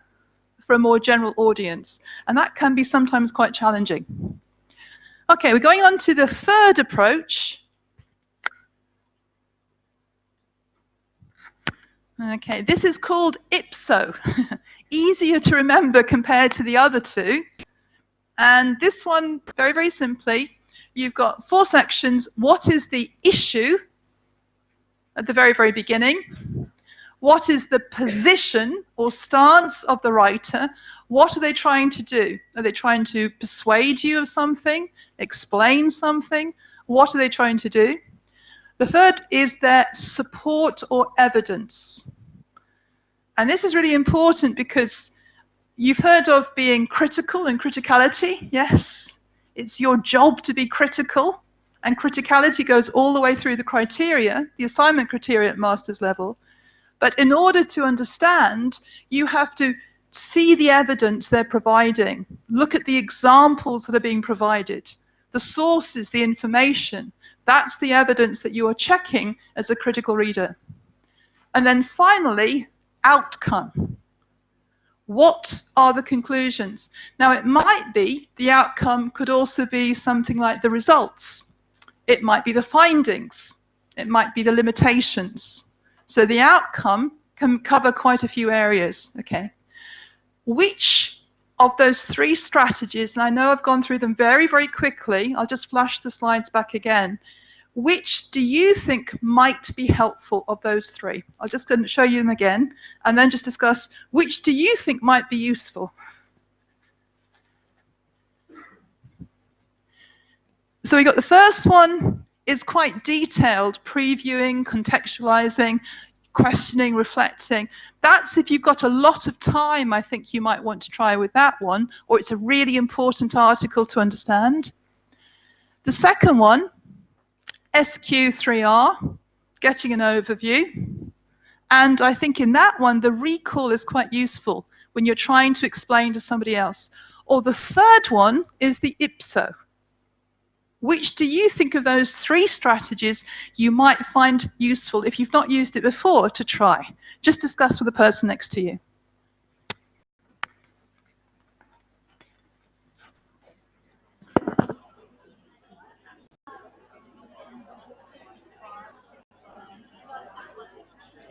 for a more general audience. And that can be sometimes quite challenging. Okay, we're going on to the third approach. Okay, this is called IPSO. Easier to remember compared to the other two. And this one, very, very simply, you've got 4 sections. What is the issue at the very, very beginning? What is the position or stance of the writer? What are they trying to do? Are they trying to persuade you of something? Explain something? What are they trying to do? The third is their support or evidence. And this is really important because you've heard of being critical and criticality. Yes, it's your job to be critical. And criticality goes all the way through the criteria, the assignment criteria at master's level. But in order to understand, you have to see the evidence they're providing, look at the examples that are being provided, the sources, the information. That's the evidence that you are checking as a critical reader. And then finally, outcome. What are the conclusions? Now, it might be the outcome could also be something like the results. It might be the findings. It might be the limitations. So the outcome can cover quite a few areas. Okay. Which of those 3 strategies, and I know I've gone through them very, very quickly, I'll just flash the slides back again. Which do you think might be helpful of those 3? I'll just show you them again, and then just discuss which do you think might be useful. So we got the first one is quite detailed, previewing, contextualizing, questioning, reflecting. That's if you've got a lot of time, I think you might want to try with that one, or it's a really important article to understand. The second one, SQ3R, getting an overview. And I think in that one, the recall is quite useful when you're trying to explain to somebody else. Or the third one is the IPSO. Which do you think of those 3 strategies you might find useful if you've not used it before to try? Just discuss with the person next to you.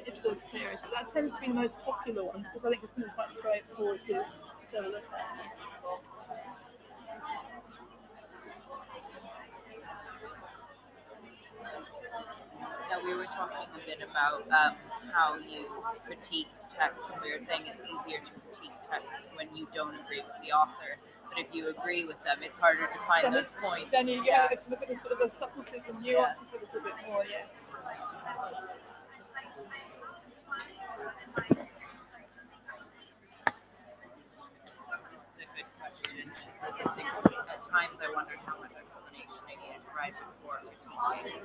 IPSO's clearest, but that tends to be the most popular one because I think it's going to be quite straightforward to have a look at. Yeah, we were talking a bit about how you critique text, and we were saying it's easier to critique text when you don't agree with the author. But if you agree with them, it's harder to find those points. Then you get to look at the sort of the subtleties and nuances a little bit more, yes. This is a good question. She says, I think at times I wondered how much explanation I needed to write before critiquing.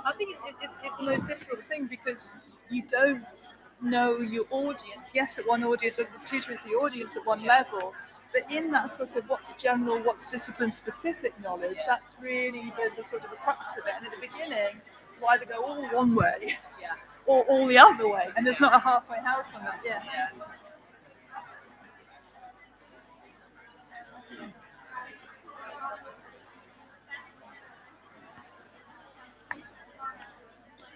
I think it's the most difficult thing because you don't know your audience. Yes, at one audience, the tutor is the audience at one level, but in that sort of what's general, what's discipline-specific knowledge, that's really the sort of the crux of it. And at the beginning, you either go all one way or all the other way, and there's not a halfway house on that. Yes.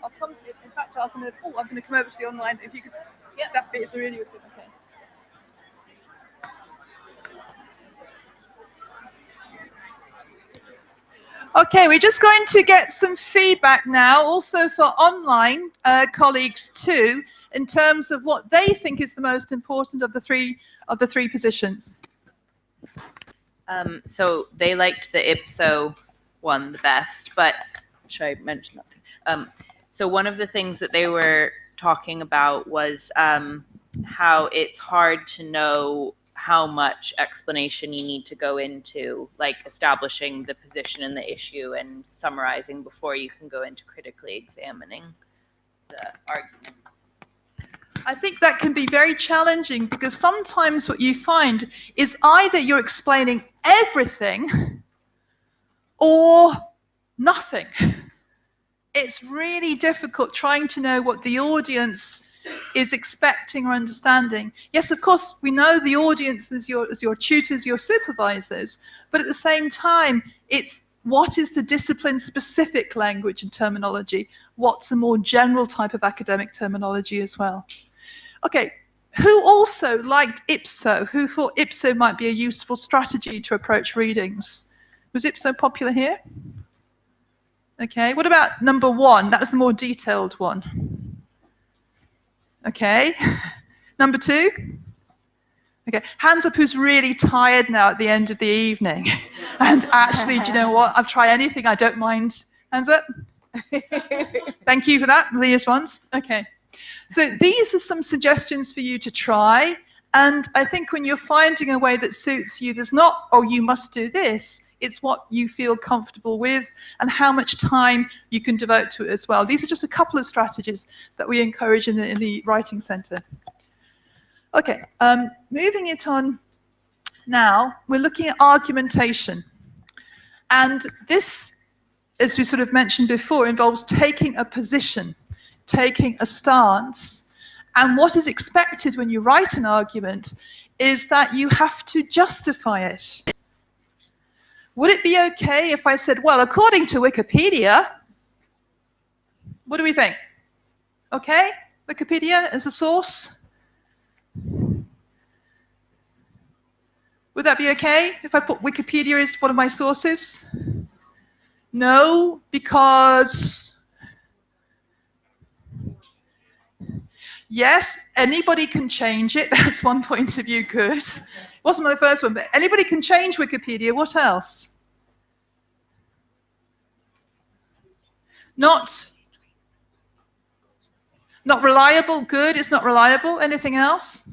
I'll come. In fact, I'm going to come over to the online. If you could, that bit is really good. Okay. Okay, we're just going to get some feedback now, also for online colleagues too, in terms of what they think is the most important of the three positions. So they liked the IPSO one the best, but should I mention that? So one of the things that they were talking about was how it's hard to know how much explanation you need to go into, like establishing the position and the issue and summarizing before you can go into critically examining the argument. I think that can be very challenging because sometimes what you find is either you're explaining everything or nothing. It's really difficult trying to know what the audience is expecting or understanding. Yes, of course, we know the audience as your tutors, your supervisors, but at the same time, it's what is the discipline-specific language and terminology? What's a more general type of academic terminology as well? Okay, who also liked IPSO? Who thought IPSO might be a useful strategy to approach readings? Was IPSO popular here? Okay, what about number 1? That was the more detailed one. Okay, number 2? Okay, hands up who's really tired now at the end of the evening. And actually, do you know what? I've tried anything, I don't mind. Hands up. Thank you for that, the response. Okay. So these are some suggestions for you to try. And I think when you're finding a way that suits you, there's not, oh, you must do this. It's what you feel comfortable with and how much time you can devote to it as well. These are just a couple of strategies that we encourage in the Writing Centre. Okay, moving it on now, we're looking at argumentation. And this, as we sort of mentioned before, involves taking a position, taking a stance. And what is expected when you write an argument is that you have to justify it. Would it be okay if I said, well, according to Wikipedia, what do we think? Okay, Wikipedia as a source? Would that be okay if I put Wikipedia as one of my sources? No, because yes, anybody can change it. That's one point of view, good. It wasn't my first one, but anybody can change Wikipedia. What else? Not reliable, good. It's not reliable. Anything else?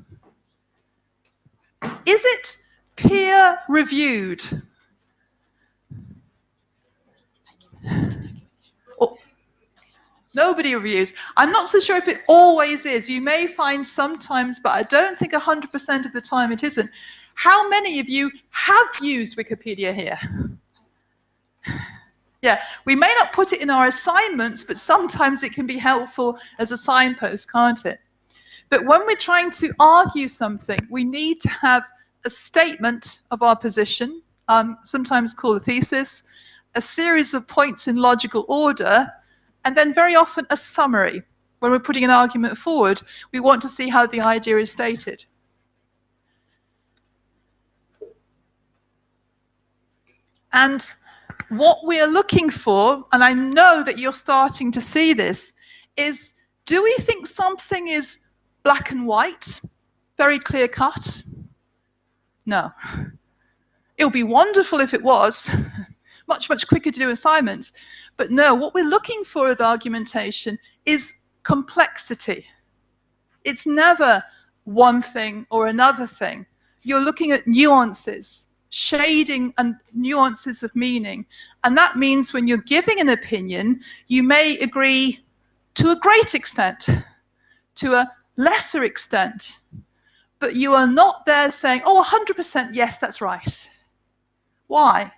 Is it peer reviewed? Oh, nobody reviews. I'm not so sure if it always is. You may find sometimes, but I don't think 100% of the time it isn't. How many of you have used Wikipedia here? Yeah, we may not put it in our assignments, but sometimes it can be helpful as a signpost, can't it? But when we're trying to argue something, we need to have a statement of our position, sometimes called a thesis, a series of points in logical order, and then very often a summary. When we're putting an argument forward, we want to see how the idea is stated. And what we are looking for, and I know that you're starting to see this, is do we think something is black and white, very clear cut? No. It would be wonderful if it was. Much, much quicker to do assignments. But no, what we're looking for with argumentation is complexity. It's never one thing or another thing. You're looking at nuances, shading and nuances of meaning. And that means when you're giving an opinion, you may agree to a great extent, to a lesser extent, but you are not there saying, oh, 100% yes, that's right. Why?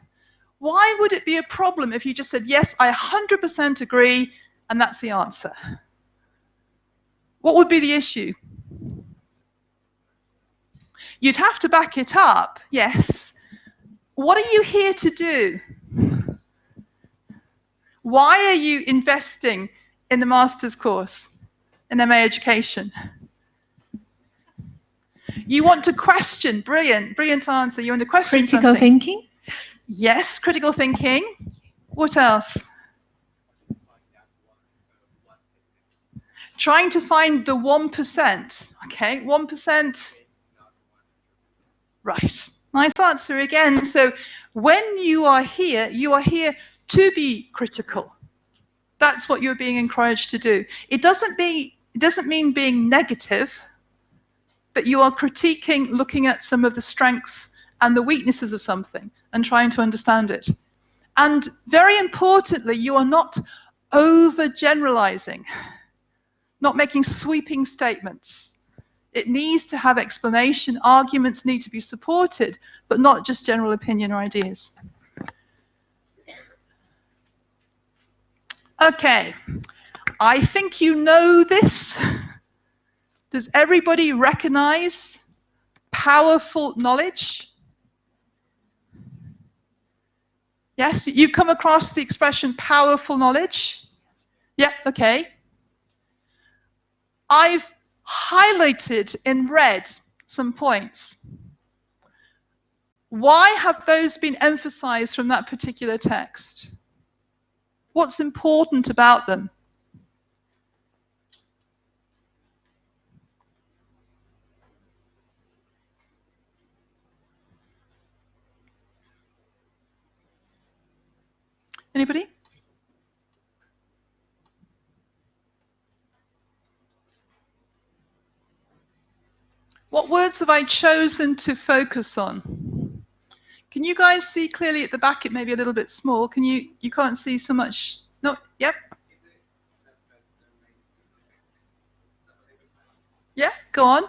Why would it be a problem if you just said, yes, I 100% agree, and that's the answer? What would be the issue? You'd have to back it up, yes. What are you here to do? Why are you investing in the master's course in MA Education? You want to question. Brilliant, brilliant answer. You want to question Critical thinking? Yes, critical thinking. What else? Trying to find the 1%. Okay, 1%. Right. Nice answer again. So when you are here to be critical. That's what you're being encouraged to do. It doesn't mean being negative, but you are critiquing, looking at some of the strengths and the weaknesses of something and trying to understand it. And very importantly, you are not overgeneralizing, not making sweeping statements. It needs to have explanation, arguments need to be supported, but not just general opinion or ideas. Okay, I think you know this. Does everybody recognize powerful knowledge? Yes, you've come across the expression powerful knowledge? Yeah, okay. I've highlighted in red some points. Why have those been emphasized from that particular text? What's important about them? Anybody? What words have I chosen to focus on? Can you guys see clearly at the back? It may be a little bit small. You can't see so much. No, yep. Yeah, go on.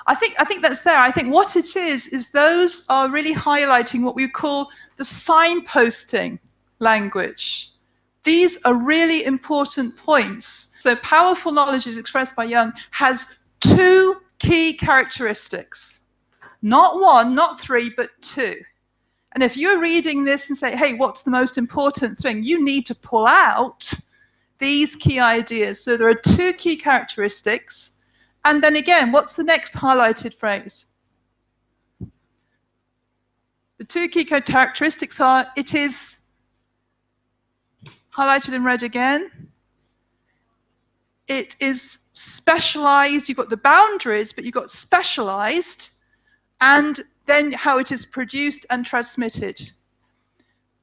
I think that's there. I think what it is those are really highlighting what we call the signposting language. These are really important points. So powerful knowledge, as expressed by Jung, has two key characteristics. Not one, not three, but two. And if you're reading this and say, hey, what's the most important thing? You need to pull out these key ideas. So there are two key characteristics. And then again, what's the next highlighted phrase? The two key characteristics are, it is highlighted in red again. It is specialized. You've got the boundaries, but you've got specialized. And then how it is produced and transmitted.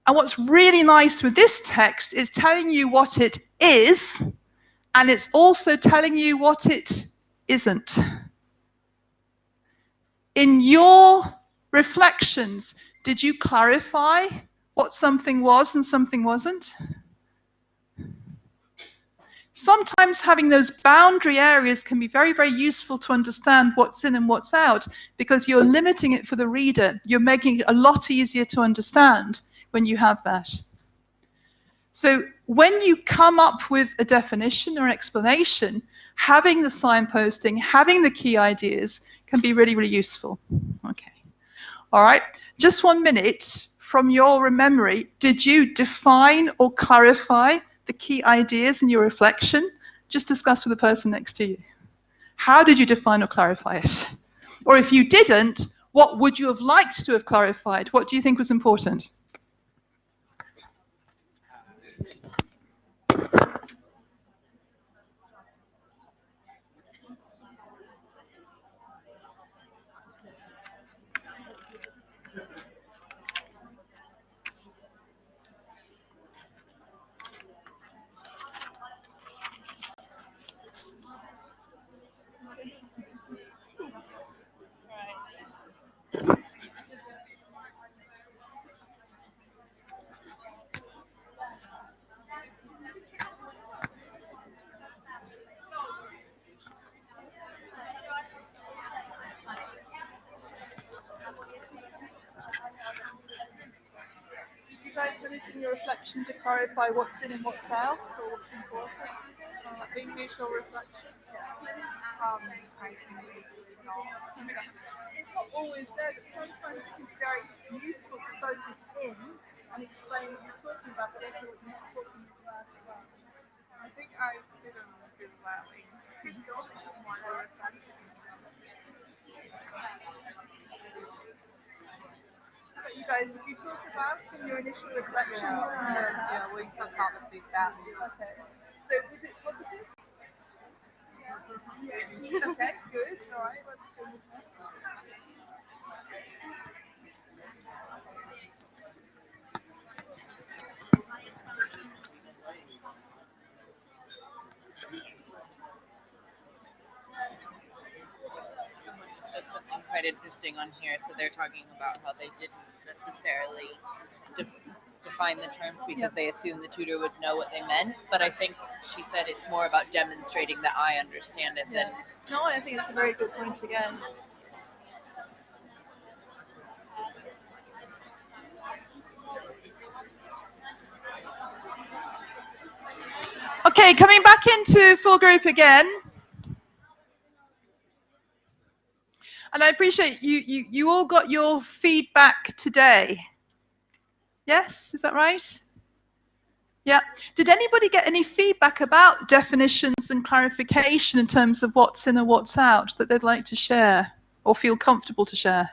And what's really nice with this text is telling you what it is, and it's also telling you what it isn't. In your reflections, did you clarify what something was and something wasn't? Sometimes having those boundary areas can be very, very useful to understand what's in and what's out, because you're limiting it for the reader. You're making it a lot easier to understand when you have that. So when you come up with a definition or explanation, having the signposting, having the key ideas can be really, really useful. Okay. All right. Just 1 minute from your memory. Did you define or clarify the key ideas in your reflection? Just discuss with the person next to you. How did you define or clarify it? Or if you didn't, what would you have liked to have clarified? What do you think was important? You guys finishing your reflection to clarify what's in and what's out, or what's important? The initial reflection. It's not always there, but sometimes it can be very useful to focus in and explain what you're talking about, but also what you're not talking about as well. I think I didn't do well in my reflection. You guys, did you talk about in your initial reflection? Yeah, we talked about the feedback. Okay. So was it positive? Yes. Okay, good. All right. Let's do this next. quite interesting on here. So they're talking about how they didn't necessarily define the terms because they assumed the tutor would know what they meant. But I think she said it's more about demonstrating that I understand it than. No, I think it's a very good point again. Okay, coming back into full group again. And I appreciate you all got your feedback today. Yes, is that right? Yeah. Did anybody get any feedback about definitions and clarification in terms of what's in and what's out that they'd like to share or feel comfortable to share?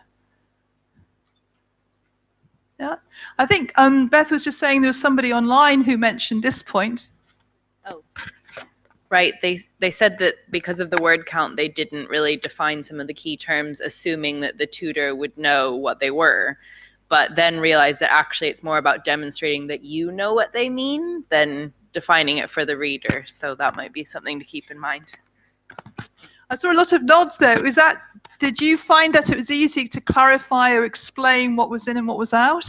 Yeah. I think Beth was just saying there was somebody online who mentioned this point. Oh, right. They said that because of the word count, they didn't really define some of the key terms, assuming that the tutor would know what they were, but then realized that actually it's more about demonstrating that you know what they mean than defining it for the reader. So that might be something to keep in mind. I saw a lot of nods there. Did you find that it was easy to clarify or explain what was in and what was out?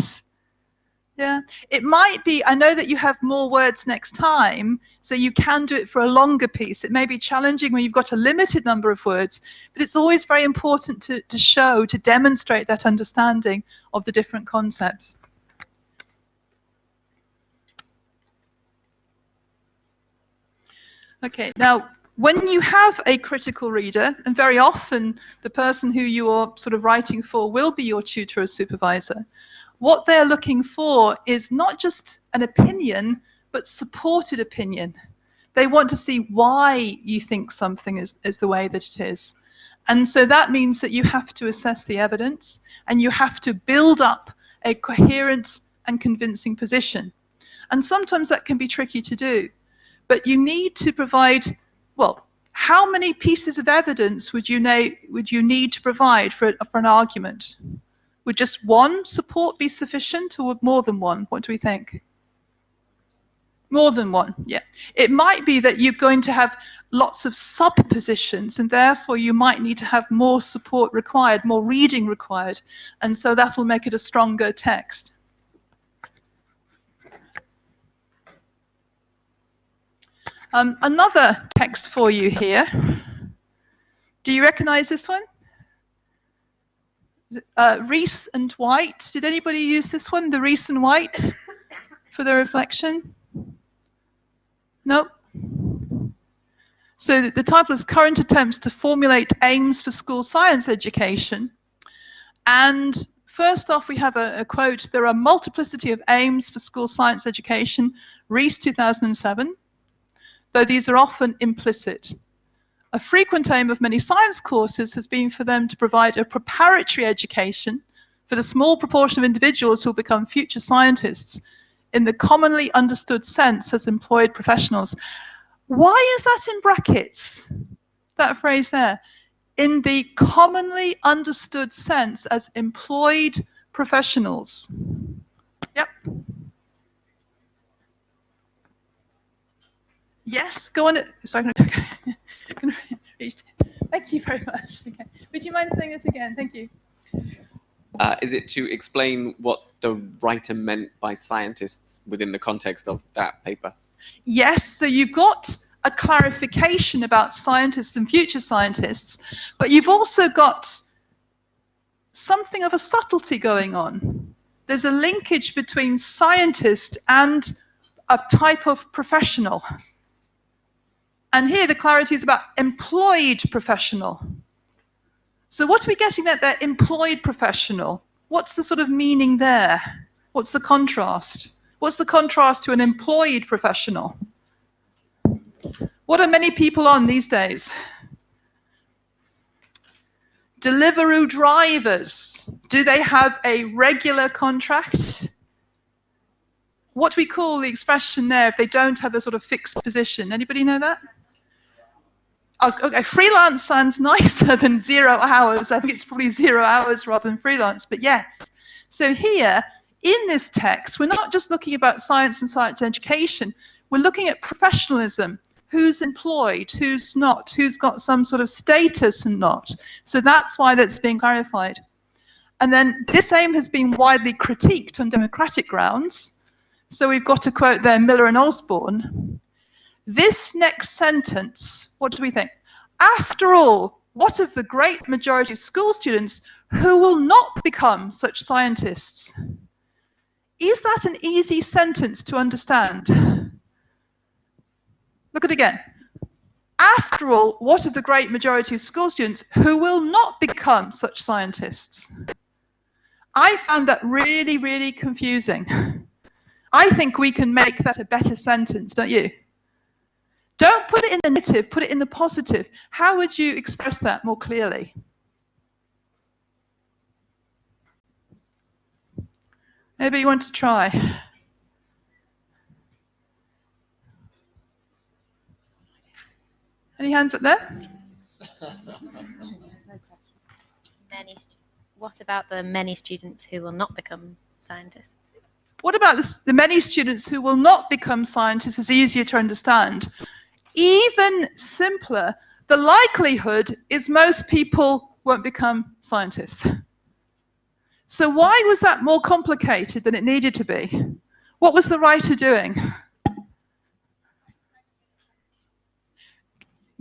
Yeah, it might be. I know that you have more words next time, so you can do it for a longer piece. It may be challenging when you've got a limited number of words, but it's always very important to demonstrate that understanding of the different concepts. Okay, now when you have a critical reader, and very often the person who you are sort of writing for will be your tutor or supervisor, what they're looking for is not just an opinion, but supported opinion. They want to see why you think something is the way that it is. And so that means that you have to assess the evidence and you have to build up a coherent and convincing position. And sometimes that can be tricky to do. But you need to provide, well, how many pieces of evidence would you need to provide for an argument? Would just one support be sufficient, or would more than one? What do we think? More than one, yeah. It might be that you're going to have lots of suppositions, and therefore you might need to have more support required, more reading required, and so that will make it a stronger text. Another text for you here. Do you recognize this one? Rees and White. Did anybody use this one, the Rees and White, for the reflection? Nope. So the title is Current Attempts to Formulate Aims for School Science Education. And first off, we have a quote, there are multiplicity of aims for school science education, Rees 2007, though these are often implicit. A frequent aim of many science courses has been for them to provide a preparatory education for the small proportion of individuals who will become future scientists in the commonly understood sense as employed professionals. Why is that in brackets, that phrase there? In the commonly understood sense as employed professionals. Yep. Yes, go on. Sorry, thank you very much. Okay. Would you mind saying it again? Thank you. Is it to explain what the writer meant by scientists within the context of that paper? Yes, so you've got a clarification about scientists and future scientists, but you've also got something of a subtlety going on. There's a linkage between scientist and a type of professional. And here the clarity is about employed professional. So what are we getting at there? Employed professional. What's the sort of meaning there? What's the contrast? What's the contrast to an employed professional? What are many people on these days? Deliveroo drivers. Do they have a regular contract? What do we call the expression there if they don't have a sort of fixed position? Anybody know that? Okay, freelance sounds nicer than 0 hours. I think it's probably 0 hours rather than freelance, but yes. So here, in this text, we're not just looking about science and science education. We're looking at professionalism. who's employed, who's not, who's got some sort of status and not. So that's why that's being clarified. And then this aim has been widely critiqued on democratic grounds. So we've got to quote there Miller and Osborne. This next sentence, what do we think? After all, what of the great majority of school students who will not become such scientists? Is that an easy sentence to understand? Look at it again. After all, what of the great majority of school students who will not become such scientists? I found that really, really confusing. I think we can make that a better sentence, don't you? Don't put it in the negative, put it in the positive. How would you express that more clearly? Maybe you want to try. Any hands up there? What about the many students who will not become scientists? What about the many students who will not become scientists is easier to understand. Even simpler, the likelihood is most people won't become scientists. So why was that more complicated than it needed to be? What was the writer doing?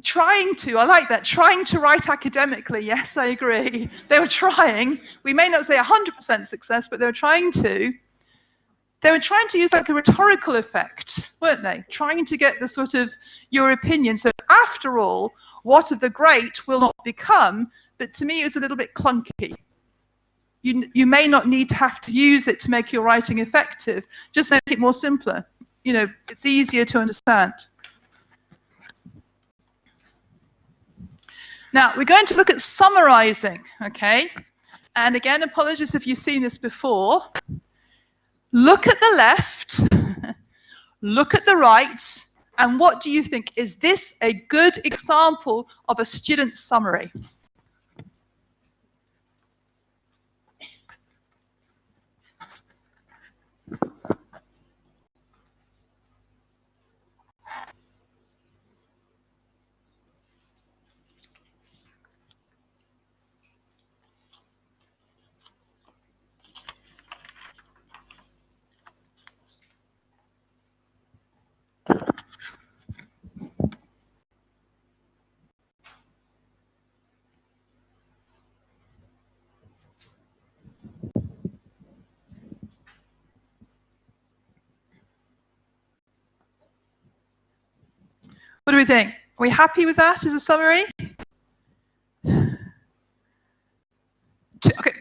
Trying to, I like that, trying to write academically. Yes, I agree. They were trying. We may not say 100% success, but they were trying to. They were trying to use like a rhetorical effect, weren't they? Trying to get the sort of your opinion. So after all, what of the great will not become, but to me it was a little bit clunky. You may not need to have to use it to make your writing effective. Just make it more simpler. You know, it's easier to understand. Now, we're going to look at summarizing, okay? And again, apologies if you've seen this before. Look at the left, look at the right, and what do you think? Is this a good example of a student's summary? What do we think? Are we happy with that as a summary?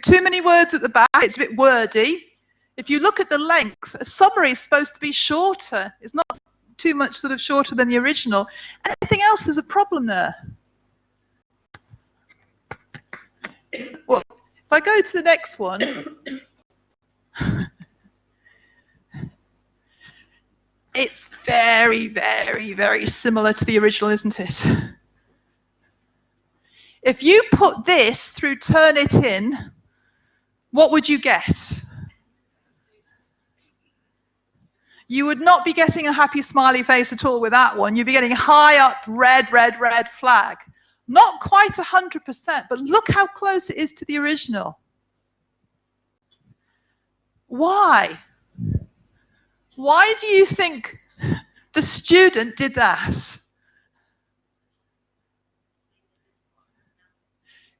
Too many words at the back, it's a bit wordy. If you look at the length, a summary is supposed to be shorter. It's not too much sort of shorter than the original. Anything else, there's a problem there. Well, if I go to the next one, it's very, very, very similar to the original, isn't it? If you put this through Turnitin, what would you get? You would not be getting a happy smiley face at all with that one. You'd be getting high up red, red, red flag. Not quite 100%, but look how close it is to the original. Why? Why do you think the student did that?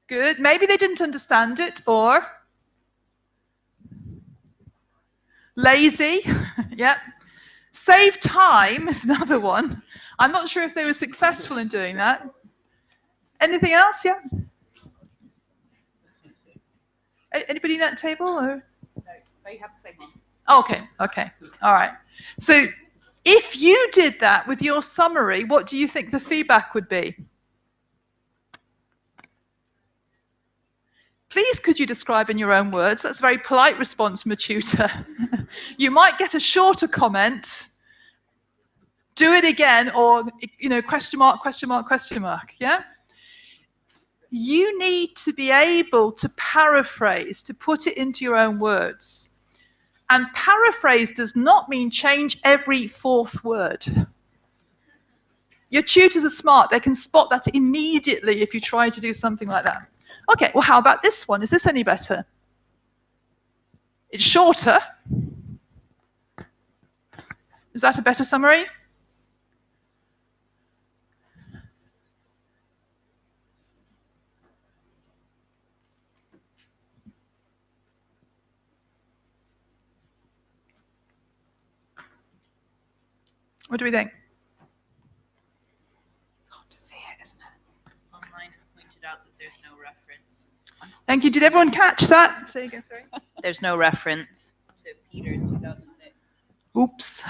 Good. Maybe they didn't understand it, or lazy. Yep. Save time is another one. I'm not sure if they were successful in doing that. Anything else? Yeah. Anybody in that table? Or? No, they have the same one. Okay. Okay. All right. So if you did that with your summary, what do you think the feedback would be? Please, could you describe in your own words? That's a very polite response from a tutor. You might get a shorter comment. Do it again, or, you know, question mark, question mark, question mark. Yeah? You need to be able to paraphrase, to put it into your own words. And paraphrase does not mean change every fourth word. Your tutors are smart. They can spot that immediately if you try to do something like that. Okay, well, how about this one? Is this any better? It's shorter. Is that a better summary? What do we think? It's hard to see it, isn't it? Online has pointed out that there's no reference. Thank you. Did everyone catch that? Say again, sorry. There's no reference to Peter's 2006. Oops.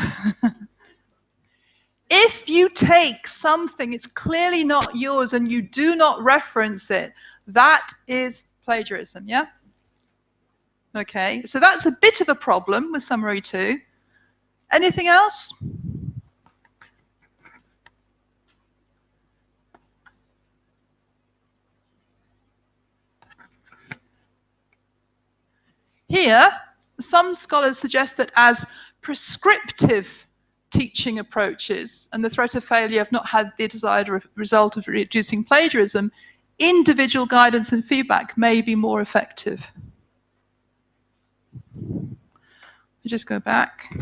If you take something, it's clearly not yours, and you do not reference it, that is plagiarism, yeah? Okay, so that's a bit of a problem with summary 2. Anything else? Here, some scholars suggest that as prescriptive teaching approaches and the threat of failure have not had the desired result of reducing plagiarism, individual guidance and feedback may be more effective. We just go back.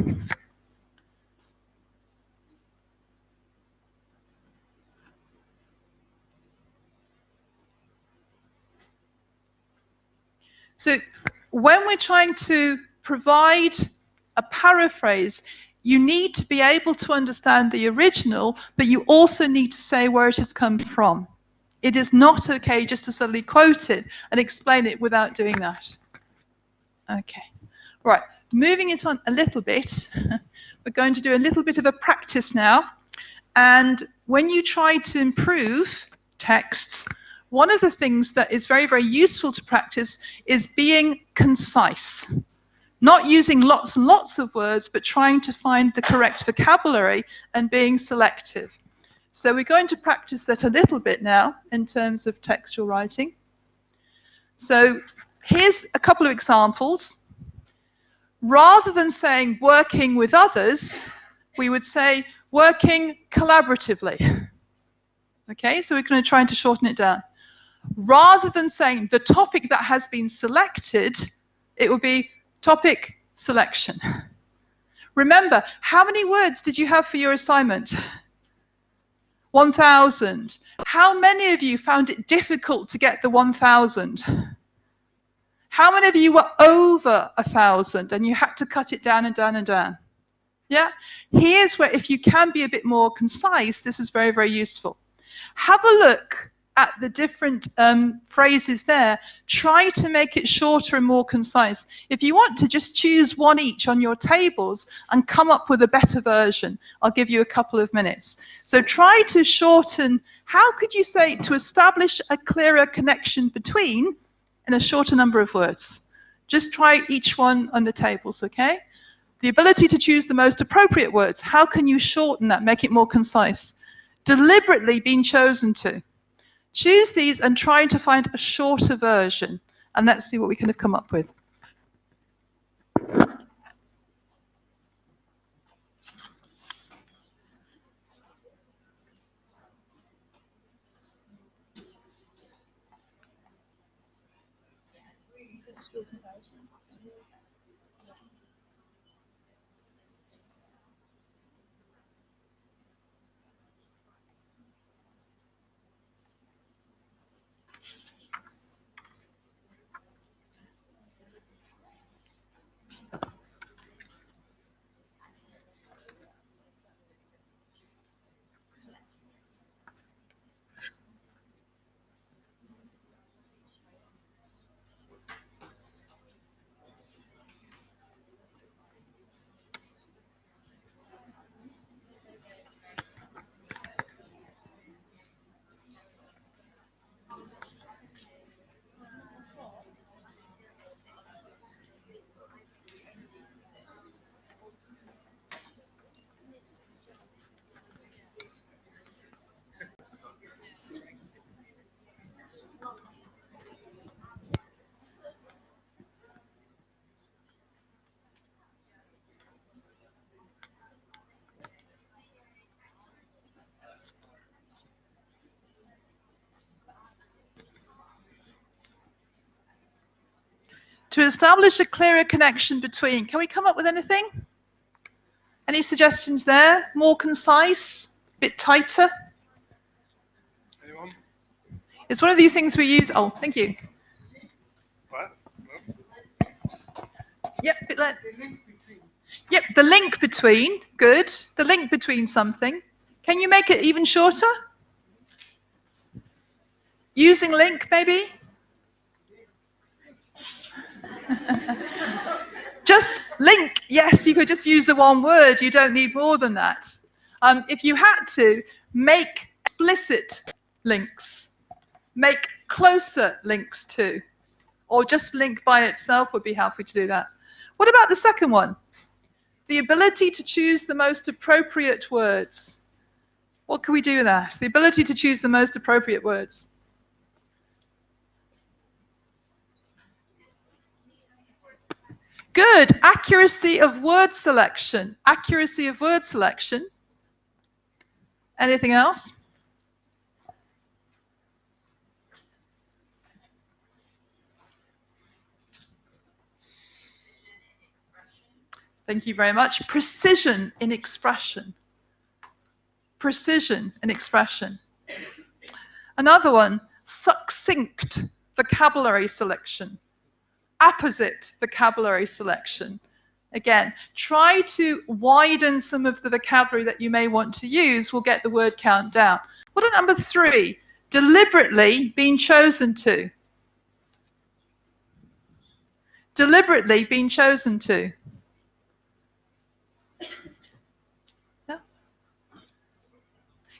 So when we're trying to provide a paraphrase, you need to be able to understand the original, but you also need to say where it has come from. It is not okay just to suddenly quote it and explain it without doing that. Okay, right, moving it on a little bit, we're going to do a little bit of a practice now. And when you try to improve texts, one of the things that is very, very useful to practice is being concise. Not using lots and lots of words, but trying to find the correct vocabulary and being selective. So we're going to practice that a little bit now in terms of textual writing. So here's a couple of examples. Rather than saying working with others, we would say working collaboratively. Okay, so we're going to try to shorten it down. Rather than saying the topic that has been selected, it would be topic selection. Remember, how many words did you have for your assignment? 1,000. How many of you found it difficult to get the 1,000? How many of you were over 1,000 and you had to cut it down and down and down? Yeah? Here's where, if you can be a bit more concise, this is very, very useful. Have a look at the different phrases there. Try to make it shorter and more concise. If you want to, just choose one each on your tables and come up with a better version. I'll give you a couple of minutes. So try to shorten. How could you say to establish a clearer connection between in a shorter number of words? Just try each one on the tables, okay? The ability to choose the most appropriate words. How can you shorten that, make it more concise? Deliberately being chosen to. Choose these and try to find a shorter version. And let's see what we can have come up with. To establish a clearer connection between. Can we come up with anything? Any suggestions there? More concise? A bit tighter? Anyone? It's one of these things we use. Oh, thank you. What? Yep, yep, the link between. Good. The link between something. Can you make it even shorter? Using link, maybe? Just link. Yes, you could just use the one word. You don't need more than that. If you had to, make explicit links. Make closer links too. Or just link by itself would be helpful to do that. What about the second one? The ability to choose the most appropriate words. What can we do with that? The ability to choose the most appropriate words. Good. Accuracy of word selection. Accuracy of word selection. Anything else? Thank you very much. Precision in expression. Precision in expression. Another one, succinct vocabulary selection. Apposite vocabulary selection. Again, try to widen some of the vocabulary that you may want to use. We'll get the word count down. What are number 3? Deliberately being chosen to. Deliberately being chosen to. Yeah.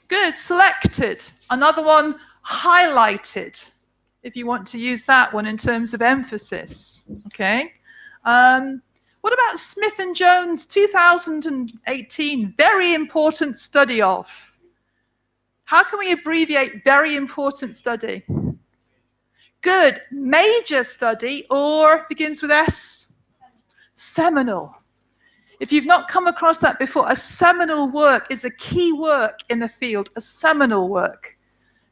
Good. Selected. Another one, highlighted, if you want to use that one in terms of emphasis. Okay. What about Smith and Jones 2018? Very important study of. How can we abbreviate very important study? Good. Major study, or begins with S? Seminal. If you've not come across that before, a seminal work is a key work in the field, a seminal work.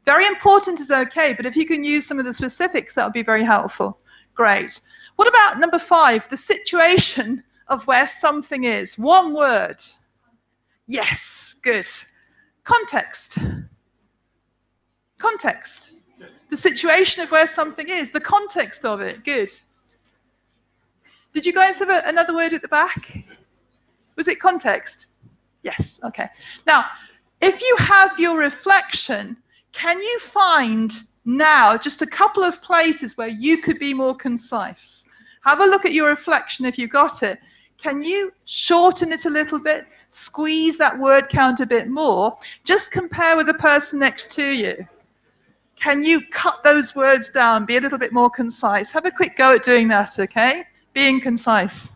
Very important is okay, but if you can use some of the specifics, that would be very helpful. Great. What about number 5, the situation of where something is? One word. Yes, good. Context. Context. The situation of where something is, the context of it. Good. Did you guys have another word at the back? Was it context? Yes, okay. Now, if you have your reflection, can you find now just a couple of places where you could be more concise? Have a look at your reflection if you've got it. Can you shorten it a little bit? Squeeze that word count a bit more? Just compare with the person next to you. Can you cut those words down, be a little bit more concise? Have a quick go at doing that, okay? Being concise.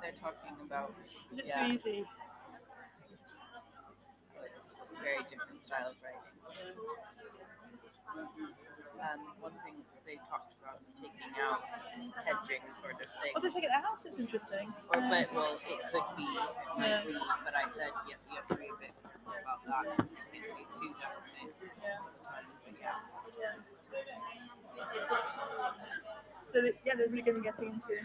They're talking about. Is it too easy? very different style of writing. One thing they talked about is taking out hedging sort of thing. Oh, they take it out? It's interesting. Or, but, well, it could be, it might be, but I said you have to be a bit careful about that because it can't be too definite all the time. But yeah. So, yeah, they're really going to get into.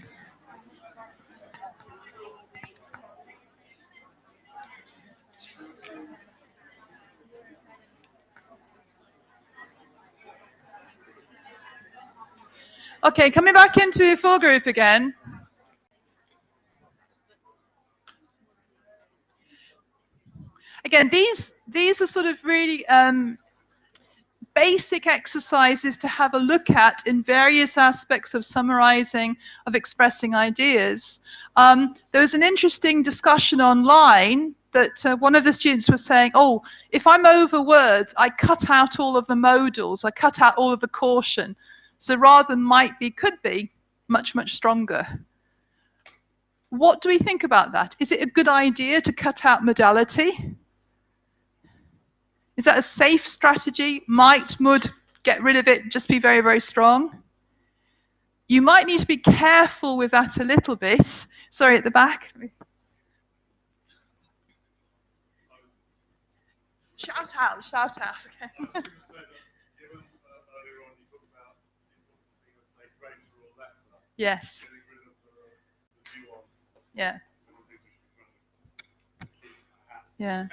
Okay, coming back into full group again. Again, these are sort of really basic exercises to have a look at in various aspects of summarizing, of expressing ideas. There was an interesting discussion online that one of the students was saying, oh, if I'm over words, I cut out all of the modals, I cut out all of the caution. So rather than might be, could be, much, much stronger. What do we think about that? Is it a good idea to cut out modality? Is that a safe strategy? Might, would, get rid of it, just be very, very strong? You might need to be careful with that a little bit. Sorry, at the back. Shout out, okay. Yes. Yeah. Yeah.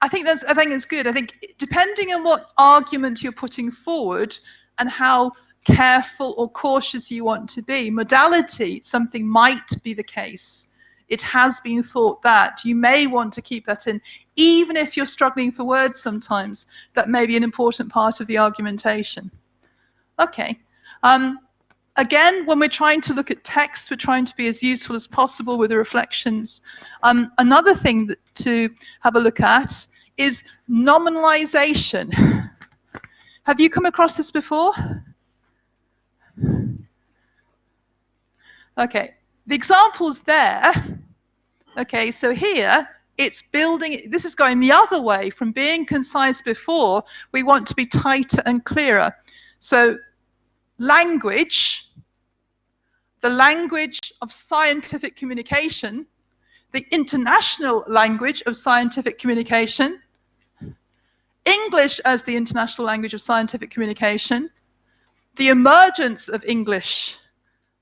I think it's good. I think depending on what argument you're putting forward and how careful or cautious you want to be, modality, something might be the case. It has been thought that you may want to keep that in, even if you're struggling for words sometimes. That may be an important part of the argumentation. Okay. Again, when we're trying to look at text, we're trying to be as useful as possible with the reflections. Another thing to have a look at is nominalization. Have you come across this before? Okay, the example's there. Okay, so here it's building, this is going the other way from being concise before, we want to be tighter and clearer. So language, the language of scientific communication, the international language of scientific communication, English as the international language of scientific communication, the emergence of English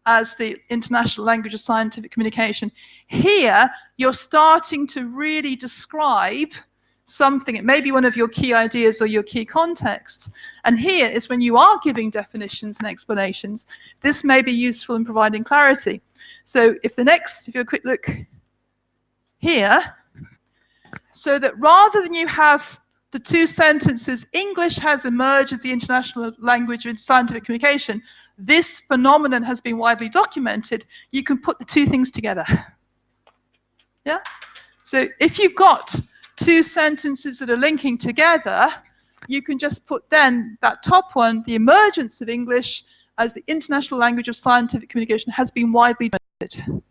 as the international language of scientific communication. Here, you're starting to really describe something. It may be one of your key ideas or your key contexts. And here is when you are giving definitions and explanations, this may be useful in providing clarity. So if you have a quick look here, so that rather than you have the two sentences, English has emerged as the international language of scientific communication, this phenomenon has been widely documented, you can put the two things together. Yeah? So if you've got two sentences that are linking together, you can just put then that top one, the emergence of English as the international language of scientific communication has been widely documented.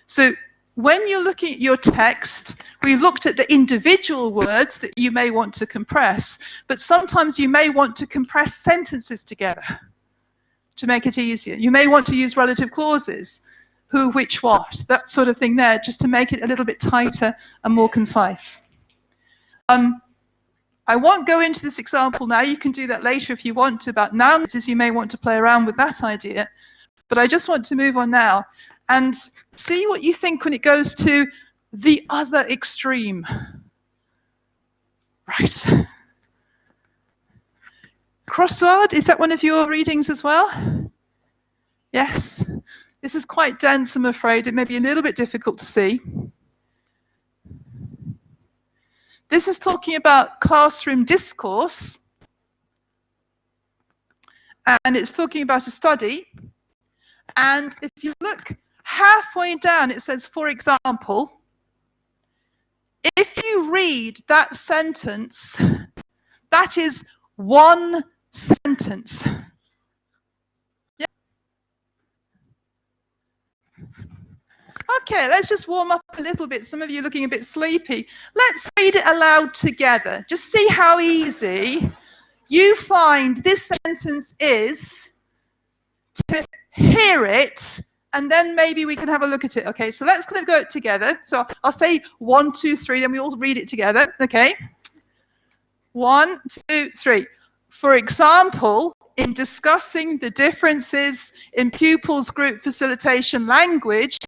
So when you're looking at your text, we looked at the individual words that you may want to compress, but sometimes you may want to compress sentences together to make it easier. You may want to use relative clauses, who, which, what, that sort of thing there, just to make it a little bit tighter and more concise. I won't go into this example now. You can do that later if you want to, about nouns. You may want to play around with that idea, but I just want to move on now and see what you think when it goes to the other extreme. Right. Crossword, is that one of your readings as well? Yes. This is quite dense, I'm afraid. It may be a little bit difficult to see. This is talking about classroom discourse. And it's talking about a study. And if you look halfway down, it says, for example, if you read that sentence, that is one sentence. Yeah. Okay, let's just warm up a little bit. Some of you are looking a bit sleepy. Let's read it aloud together. Just see how easy you find this sentence is to hear it, and then maybe we can have a look at it. Okay, so let's kind of go together. So I'll say 1, 2, 3, then we all read it together. Okay, 1, 2, 3. For example, in discussing the differences in pupils' group facilitation language,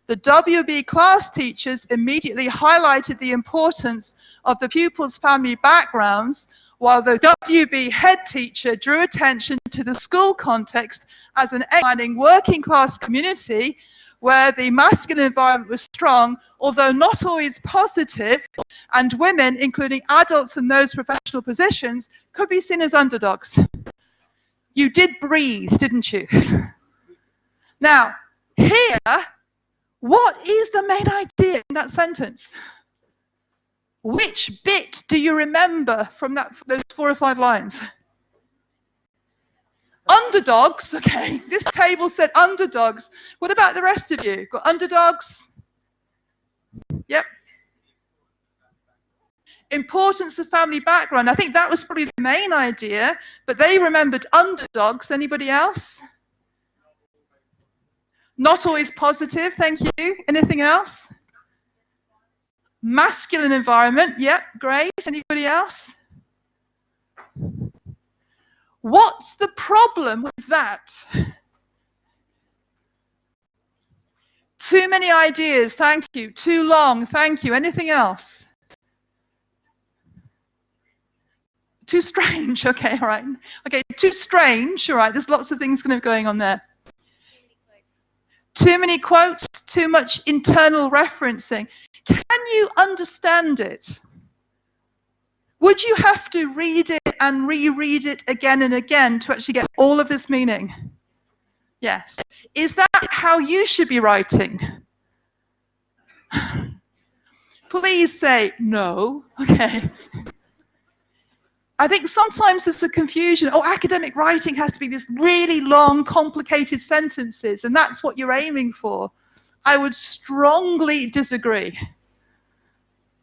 the WB class teachers immediately highlighted the importance of the pupils' family backgrounds, while the WB head teacher drew attention to the school context as an expanding working class community where the masculine environment was strong, although not always positive, and women, including adults in those professional positions, could be seen as underdogs. You did breathe, didn't you? Now, here, what is the main idea in that sentence? Which bit do you remember from those 4 or 5 lines? Underdogs, okay. This table said underdogs. What about the rest of you? Got underdogs? Yep. Importance of family background. I think that was probably the main idea, but they remembered underdogs. Anybody else? Not always positive, thank you. Anything else? Masculine environment, yep, great. Anybody else? What's the problem with that? Too many ideas, thank you. Too long, thank you. Anything else? Too strange, okay, all right. Okay, too strange, all right. There's lots of things kind of going on there. Too many quotes, too much internal referencing. Can you understand it? Would you have to read it and reread it again and again to actually get all of this meaning? Yes. Is that how you should be writing? Please say no. Okay. I think sometimes there's a confusion. Oh, academic writing has to be this really long, complicated sentences, and that's what you're aiming for. I would strongly disagree.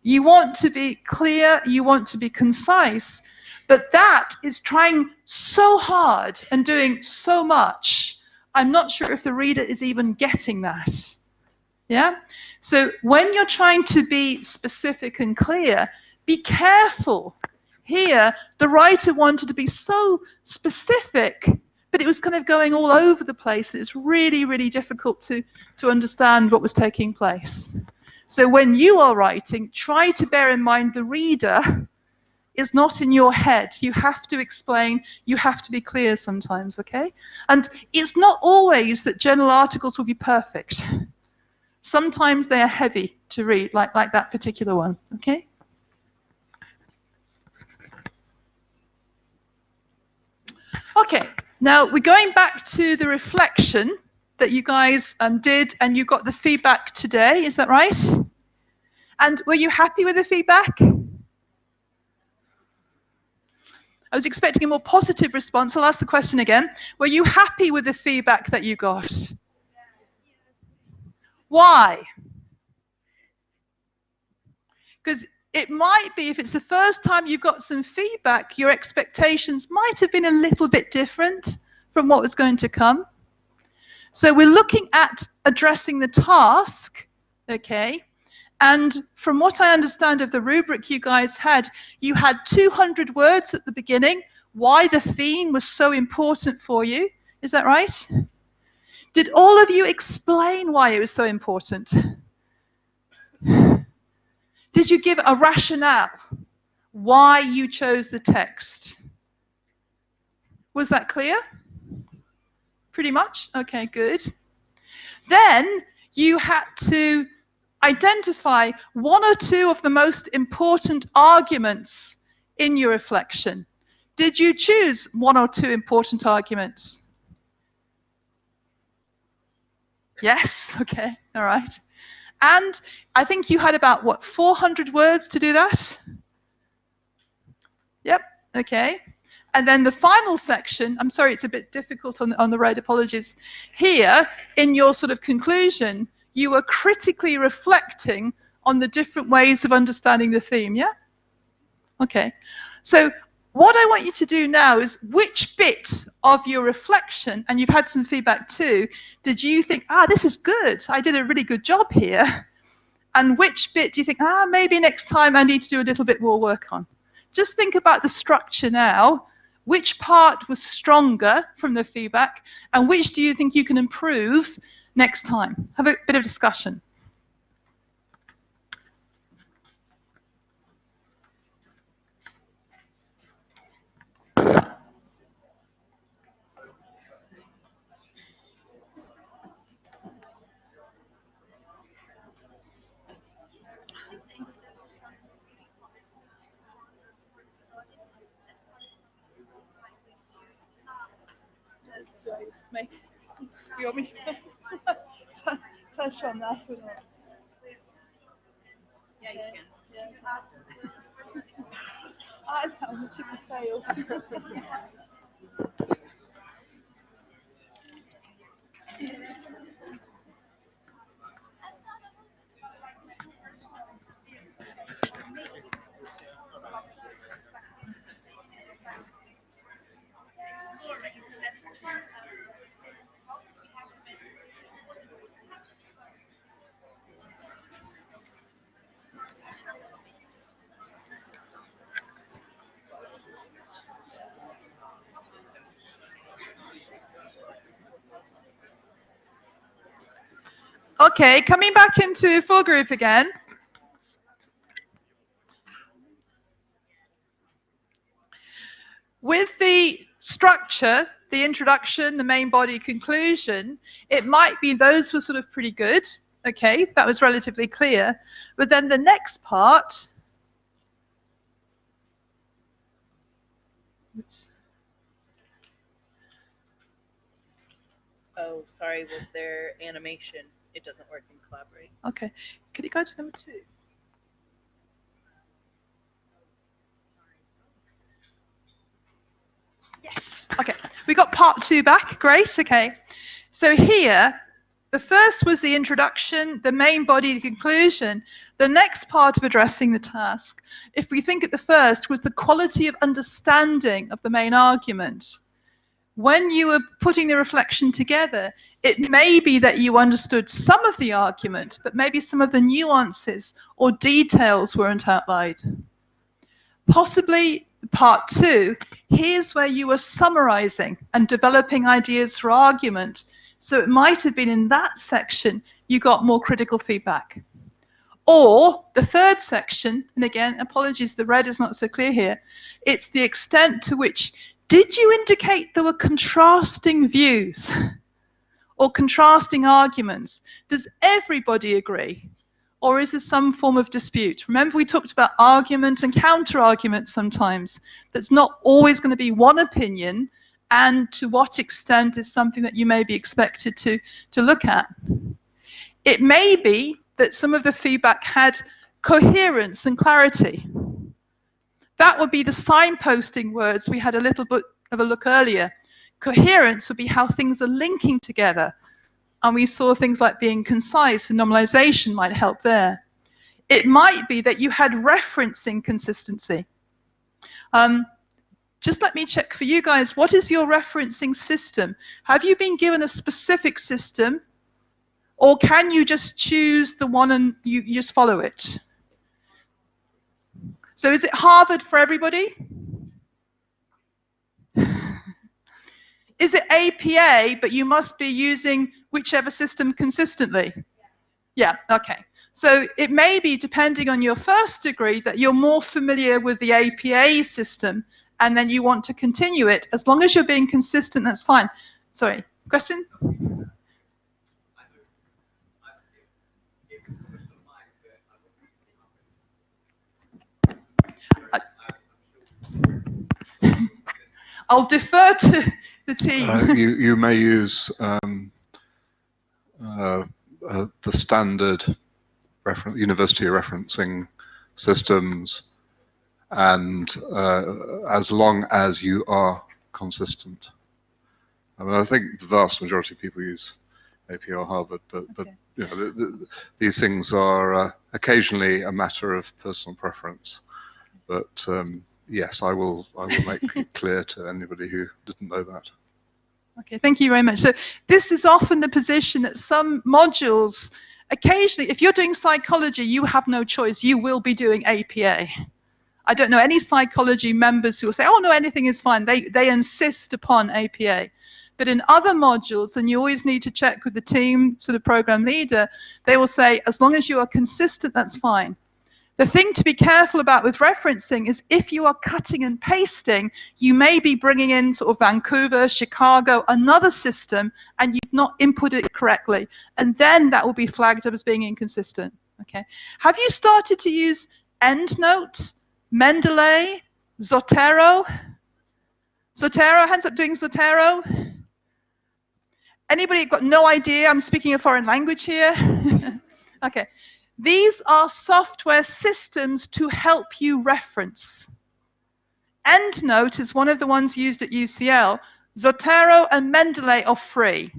You want to be clear, you want to be concise, but that is trying so hard and doing so much. I'm not sure if the reader is even getting that. Yeah? So when you're trying to be specific and clear, be careful. Here, the writer wanted to be so specific, but it was kind of going all over the place. It's really, really difficult to understand what was taking place. So when you are writing, try to bear in mind the reader is not in your head. You have to explain, you have to be clear sometimes, okay? And it's not always that journal articles will be perfect. Sometimes they are heavy to read, like that particular one, okay? Okay, now we're going back to the reflection that you guys did, and you got the feedback today, is that right? And were you happy with the feedback? I was expecting a more positive response. I'll ask the question again. Were you happy with the feedback that you got? Why? Because it might be, if it's the first time you've got some feedback, your expectations might have been a little bit different from what was going to come. So we're looking at addressing the task, okay? And from what I understand of the rubric you guys had, you had 200 words at the beginning, why the theme was so important for you. Is that right? Did all of you explain why it was so important? Did you give a rationale why you chose the text? Was that clear? Pretty much? Okay, good. Then you had to identify 1 or 2 of the most important arguments in your reflection. Did you choose 1 or 2 important arguments? Yes, okay, all right. And I think you had about, what, 400 words to do that? Yep, okay. And then the final section, I'm sorry, it's a bit difficult on the road, apologies. Here, in your sort of conclusion, you were critically reflecting on the different ways of understanding the theme, yeah? Okay. So what I want you to do now is, which bit of your reflection, and you've had some feedback too, did you think, this is good, I did a really good job here? And which bit do you think, maybe next time I need to do a little bit more work on? Just think about the structure now. Which part was stronger from the feedback, and which do you think you can improve next time? Have a bit of discussion. Do you want me to touch on that or not? Yeah, you can. I know, the ship has sailed. Okay, coming back into full group again. With the structure, the introduction, the main body, conclusion, it might be those were sort of pretty good. Okay, that was relatively clear. But then the next part, oops. Oh, sorry, with their animation, it doesn't work in Collaborate. Okay, could you go to number 2? Yes, okay, we got part 2 back, great, okay. So here, the first was the introduction, the main body, the conclusion. The next part of addressing the task, if we think at the first, was the quality of understanding of the main argument. When you were putting the reflection together, it may be that you understood some of the argument, but maybe some of the nuances or details weren't outlined. Possibly part 2, here's where you were summarizing and developing ideas for argument. So it might have been in that section you got more critical feedback. Or the third section, and again, apologies, the red is not so clear here, it's the extent to which, did you indicate there were contrasting views or contrasting arguments? Does everybody agree? Or is there some form of dispute? Remember, we talked about argument and counter-argument sometimes. That's not always going to be one opinion, and to what extent is something that you may be expected to look at. It may be that some of the feedback had coherence and clarity. That would be the signposting words we had a little bit of a look earlier. Coherence would be how things are linking together. And we saw things like being concise, and normalization might help there. It might be that you had referencing consistency. Just let me check for you guys, what is your referencing system? Have you been given a specific system, or can you just choose the one and you just follow it? So is it Harvard for everybody? Is it APA, but you must be using whichever system consistently? Yeah, okay. So it may be, depending on your first degree, that you're more familiar with the APA system, and then you want to continue it. As long as you're being consistent, that's fine. Sorry, question? I'll defer to the team. You may use the standard university referencing systems, and as long as you are consistent. I mean, I think the vast majority of people use AP or Harvard, but Okay. you know, these things are occasionally a matter of personal preference. But yes, I will make it clear to anybody who didn't know that. Okay, thank you very much. So this is often the position that some modules, occasionally, if you're doing psychology, you have no choice. You will be doing APA. I don't know any psychology members who will say, oh no, anything is fine. They insist upon APA. But in other modules, and you always need to check with the team, so the program leader, they will say, as long as you are consistent, that's fine. The thing to be careful about with referencing is if you are cutting and pasting, you may be bringing in sort of Vancouver, Chicago, another system, and you've not inputted it correctly. And then that will be flagged up as being inconsistent. Okay. Have you started to use EndNote, Mendeley, Zotero? Zotero, hands up doing Zotero. Anybody got no idea I'm speaking a foreign language here? Okay. These are software systems to help you reference. EndNote is one of the ones used at UCL. Zotero and Mendeley are free.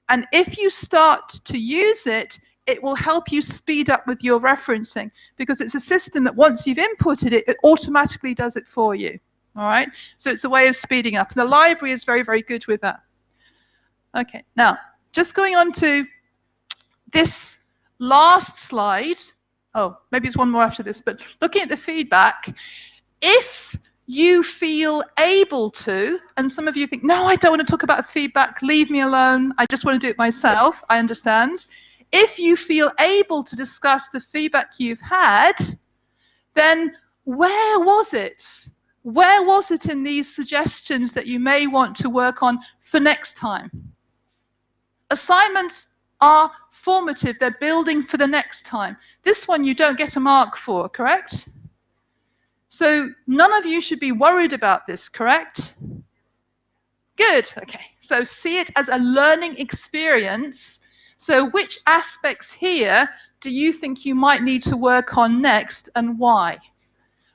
And if you start to use it, it will help you speed up with your referencing because it's a system that once you've inputted it, it automatically does it for you. All right? So it's a way of speeding up. The library is very, very good with that. Okay, now, just going on to this last slide. Oh, maybe it's one more after this, but looking at the feedback, if you feel able to, and some of you think, no, I don't want to talk about feedback, leave me alone, I just want to do it myself, I understand. If you feel able to discuss the feedback you've had, then where was it? Where was it in these suggestions that you may want to work on for next time? Assignments are formative, they're building for the next time. This one you don't get a mark for, correct? So none of you should be worried about this, correct? Good, okay. So see it as a learning experience. So which aspects here do you think you might need to work on next and why?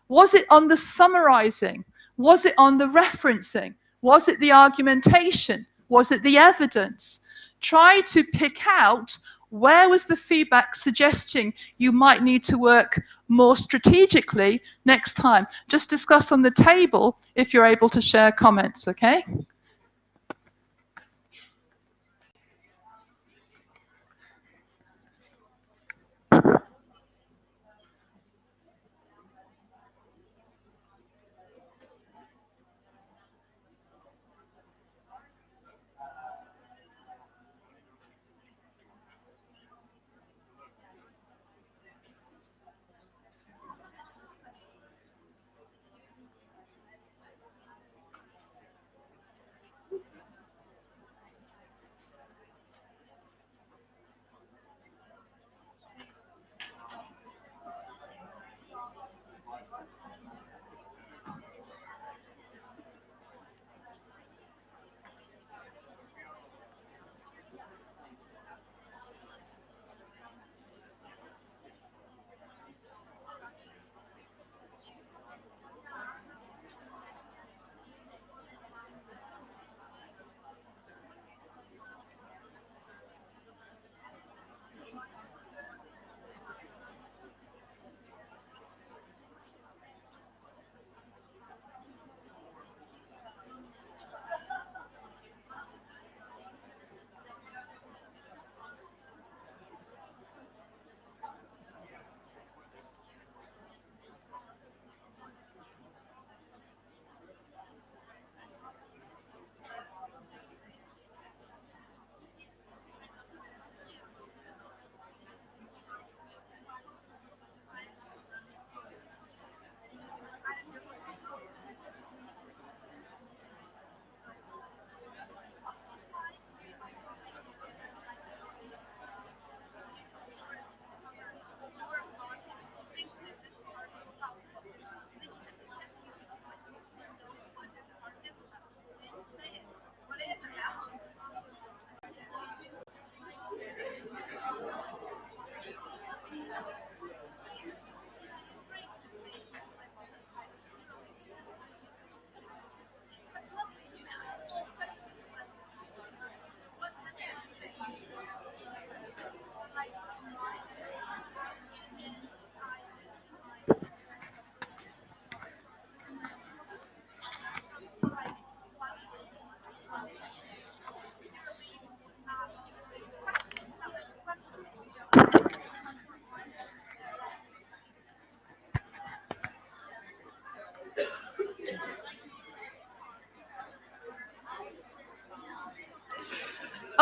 Was it on the summarizing? Was it on the referencing? Was it the argumentation? Was it the evidence? Try to pick out where was the feedback suggesting you might need to work more strategically next time. Just discuss on the table if you're able to share comments, okay?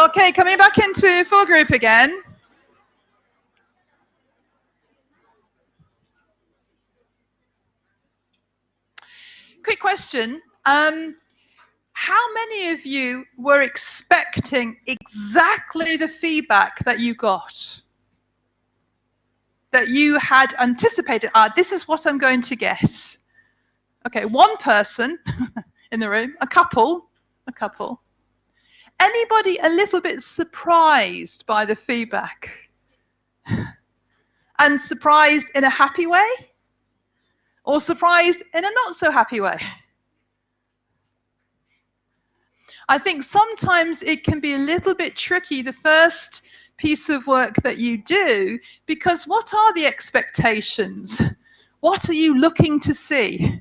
Okay, coming back into full group again. Quick question. How many of you were expecting exactly the feedback that you got? That you had anticipated, this is what I'm going to get. Okay, one person in the room, a couple. Anybody a little bit surprised by the feedback? And surprised in a happy way? Or surprised in a not so happy way? I think sometimes it can be a little bit tricky, the first piece of work that you do, because what are the expectations? What are you looking to see?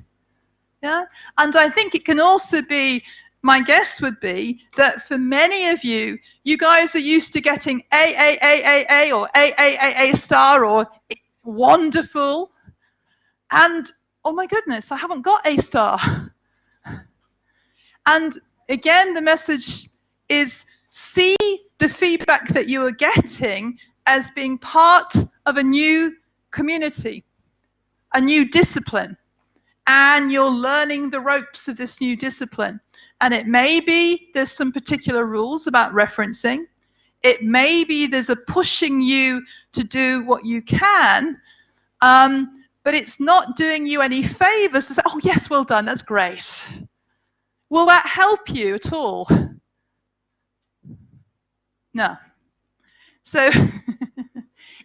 Yeah? And I think it can also be, my guess would be, that for many of you, you guys are used to getting A or A star or wonderful, and oh my goodness, I haven't got A star. And again, the message is see the feedback that you are getting as being part of a new community, a new discipline, and you're learning the ropes of this new discipline. And it may be there's some particular rules about referencing. It may be there's a pushing you to do what you can, but it's not doing you any favors to say, oh yes, well done, that's great. Will that help you at all? No. So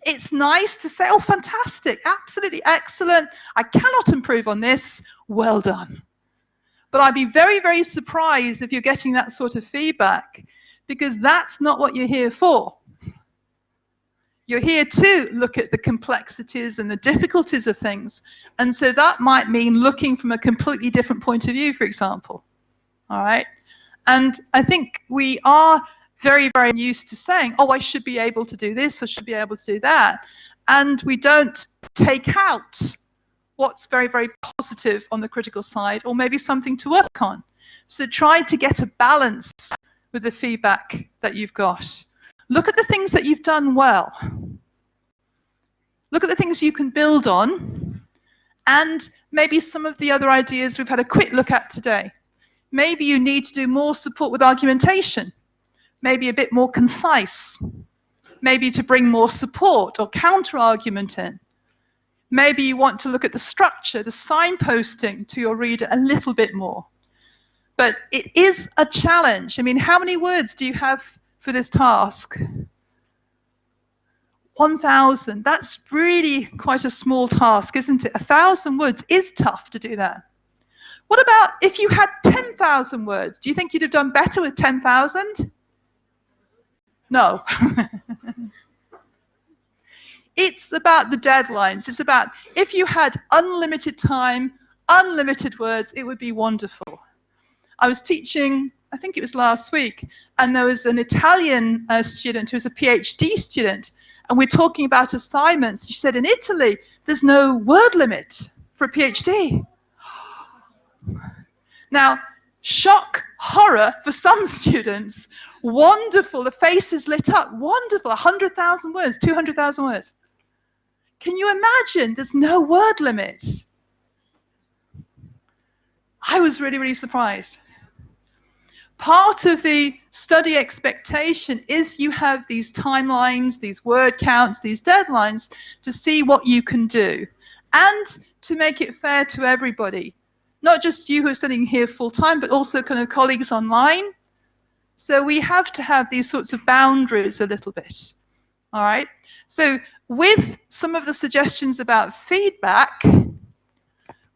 it's nice to say, oh, fantastic, absolutely excellent. I cannot improve on this. Well done. But I'd be very, very surprised if you're getting that sort of feedback, because that's not what you're here for. You're here to look at the complexities and the difficulties of things. And so that might mean looking from a completely different point of view, for example. All right. And I think we are very, very used to saying, oh, I should be able to do this or should be able to do that. And we don't take out what's very, very positive on the critical side, or maybe something to work on. So try to get a balance with the feedback that you've got. Look at the things that you've done well. Look at the things you can build on, and maybe some of the other ideas we've had a quick look at today. Maybe you need to do more support with argumentation, maybe a bit more concise, maybe to bring more support or counter-argument in. Maybe you want to look at the structure, the signposting to your reader a little bit more. But it is a challenge. I mean, how many words do you have for this task? 1,000. That's really quite a small task, isn't it? 1,000 words is tough to do that. What about if you had 10,000 words? Do you think you'd have done better with 10,000? No. It's about the deadlines. It's about if you had unlimited time, unlimited words, it would be wonderful. I was teaching, I think it was last week, and there was an Italian student who was a PhD student, and we're talking about assignments. She said, in Italy, there's no word limit for a PhD. Now, shock, horror for some students, wonderful, the faces lit up, wonderful, 100,000 words, 200,000 words. Can you imagine there's no word limit? I was really, really surprised. Part of the study expectation is you have these timelines, these word counts, these deadlines to see what you can do and to make it fair to everybody. Not just you who are studying here full time, but also kind of colleagues online. So we have to have these sorts of boundaries a little bit. All right. So with some of the suggestions about feedback,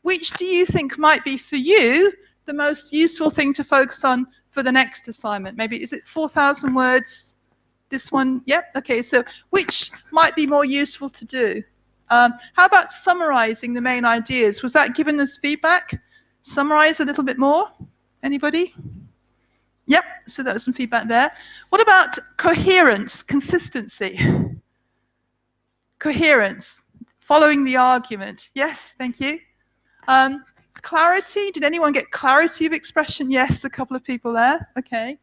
which do you think might be for you the most useful thing to focus on for the next assignment? Maybe, is it 4,000 words? This one? Yep. Okay. So which might be more useful to do? How about summarizing the main ideas? Was that given as feedback? Summarize a little bit more? Anybody? Yep, so that was some feedback there. What about coherence, consistency? Coherence, following the argument. Yes, thank you. Clarity, did anyone get clarity of expression? Yes, a couple of people there. Okay.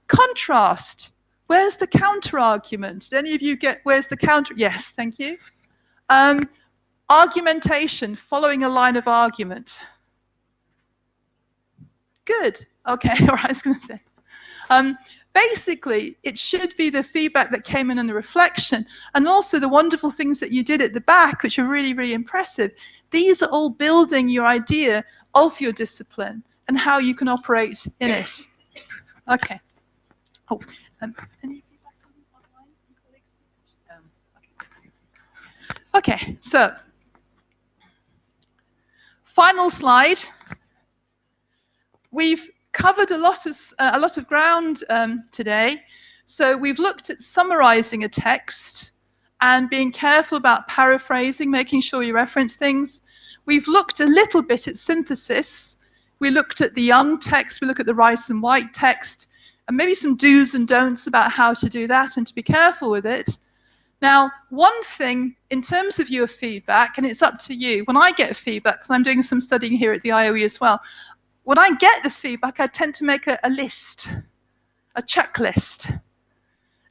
Contrast. Where's the counter argument? Did any of you get where's the counter? Yes, thank you. Argumentation, following a line of argument. Good. Okay, all right, I was going to say. Basically, it should be the feedback that came in and the reflection, and also the wonderful things that you did at the back, which are really, really impressive. These are all building your idea of your discipline and how you can operate in it. Okay. Oh, any feedback online from colleagues? Okay, so final slide. We've covered a lot of ground today. So we've looked at summarizing a text and being careful about paraphrasing, making sure you reference things. We've looked a little bit at synthesis. We looked at the Young text, we look at the Rice and White text, and maybe some do's and don'ts about how to do that and to be careful with it. Now, one thing in terms of your feedback, and it's up to you, when I get feedback, because I'm doing some studying here at the IOE as well, when I get the feedback, I tend to make a list, a checklist.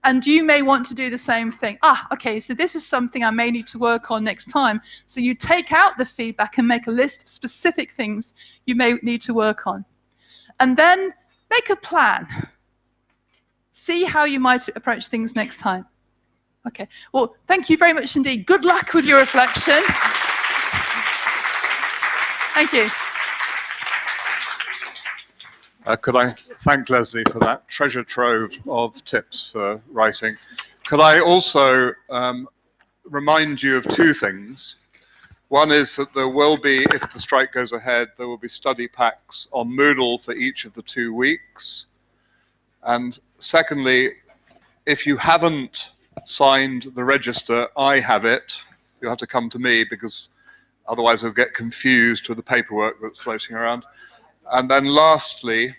And you may want to do the same thing. Okay, so this is something I may need to work on next time. So you take out the feedback and make a list of specific things you may need to work on. And then make a plan. See how you might approach things next time. Okay, well, thank you very much indeed. Good luck with your reflection. Thank you. Could I thank Leslie for that treasure trove of tips for writing? Could I also remind you of two things? One is that there will be, if the strike goes ahead, there will be study packs on Moodle for each of the 2 weeks. And secondly, if you haven't signed the register, I have it. You'll have to come to me because otherwise you'll get confused with the paperwork that's floating around. And then lastly,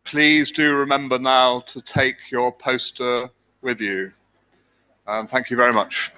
please do remember now to take your poster with you. Thank you very much.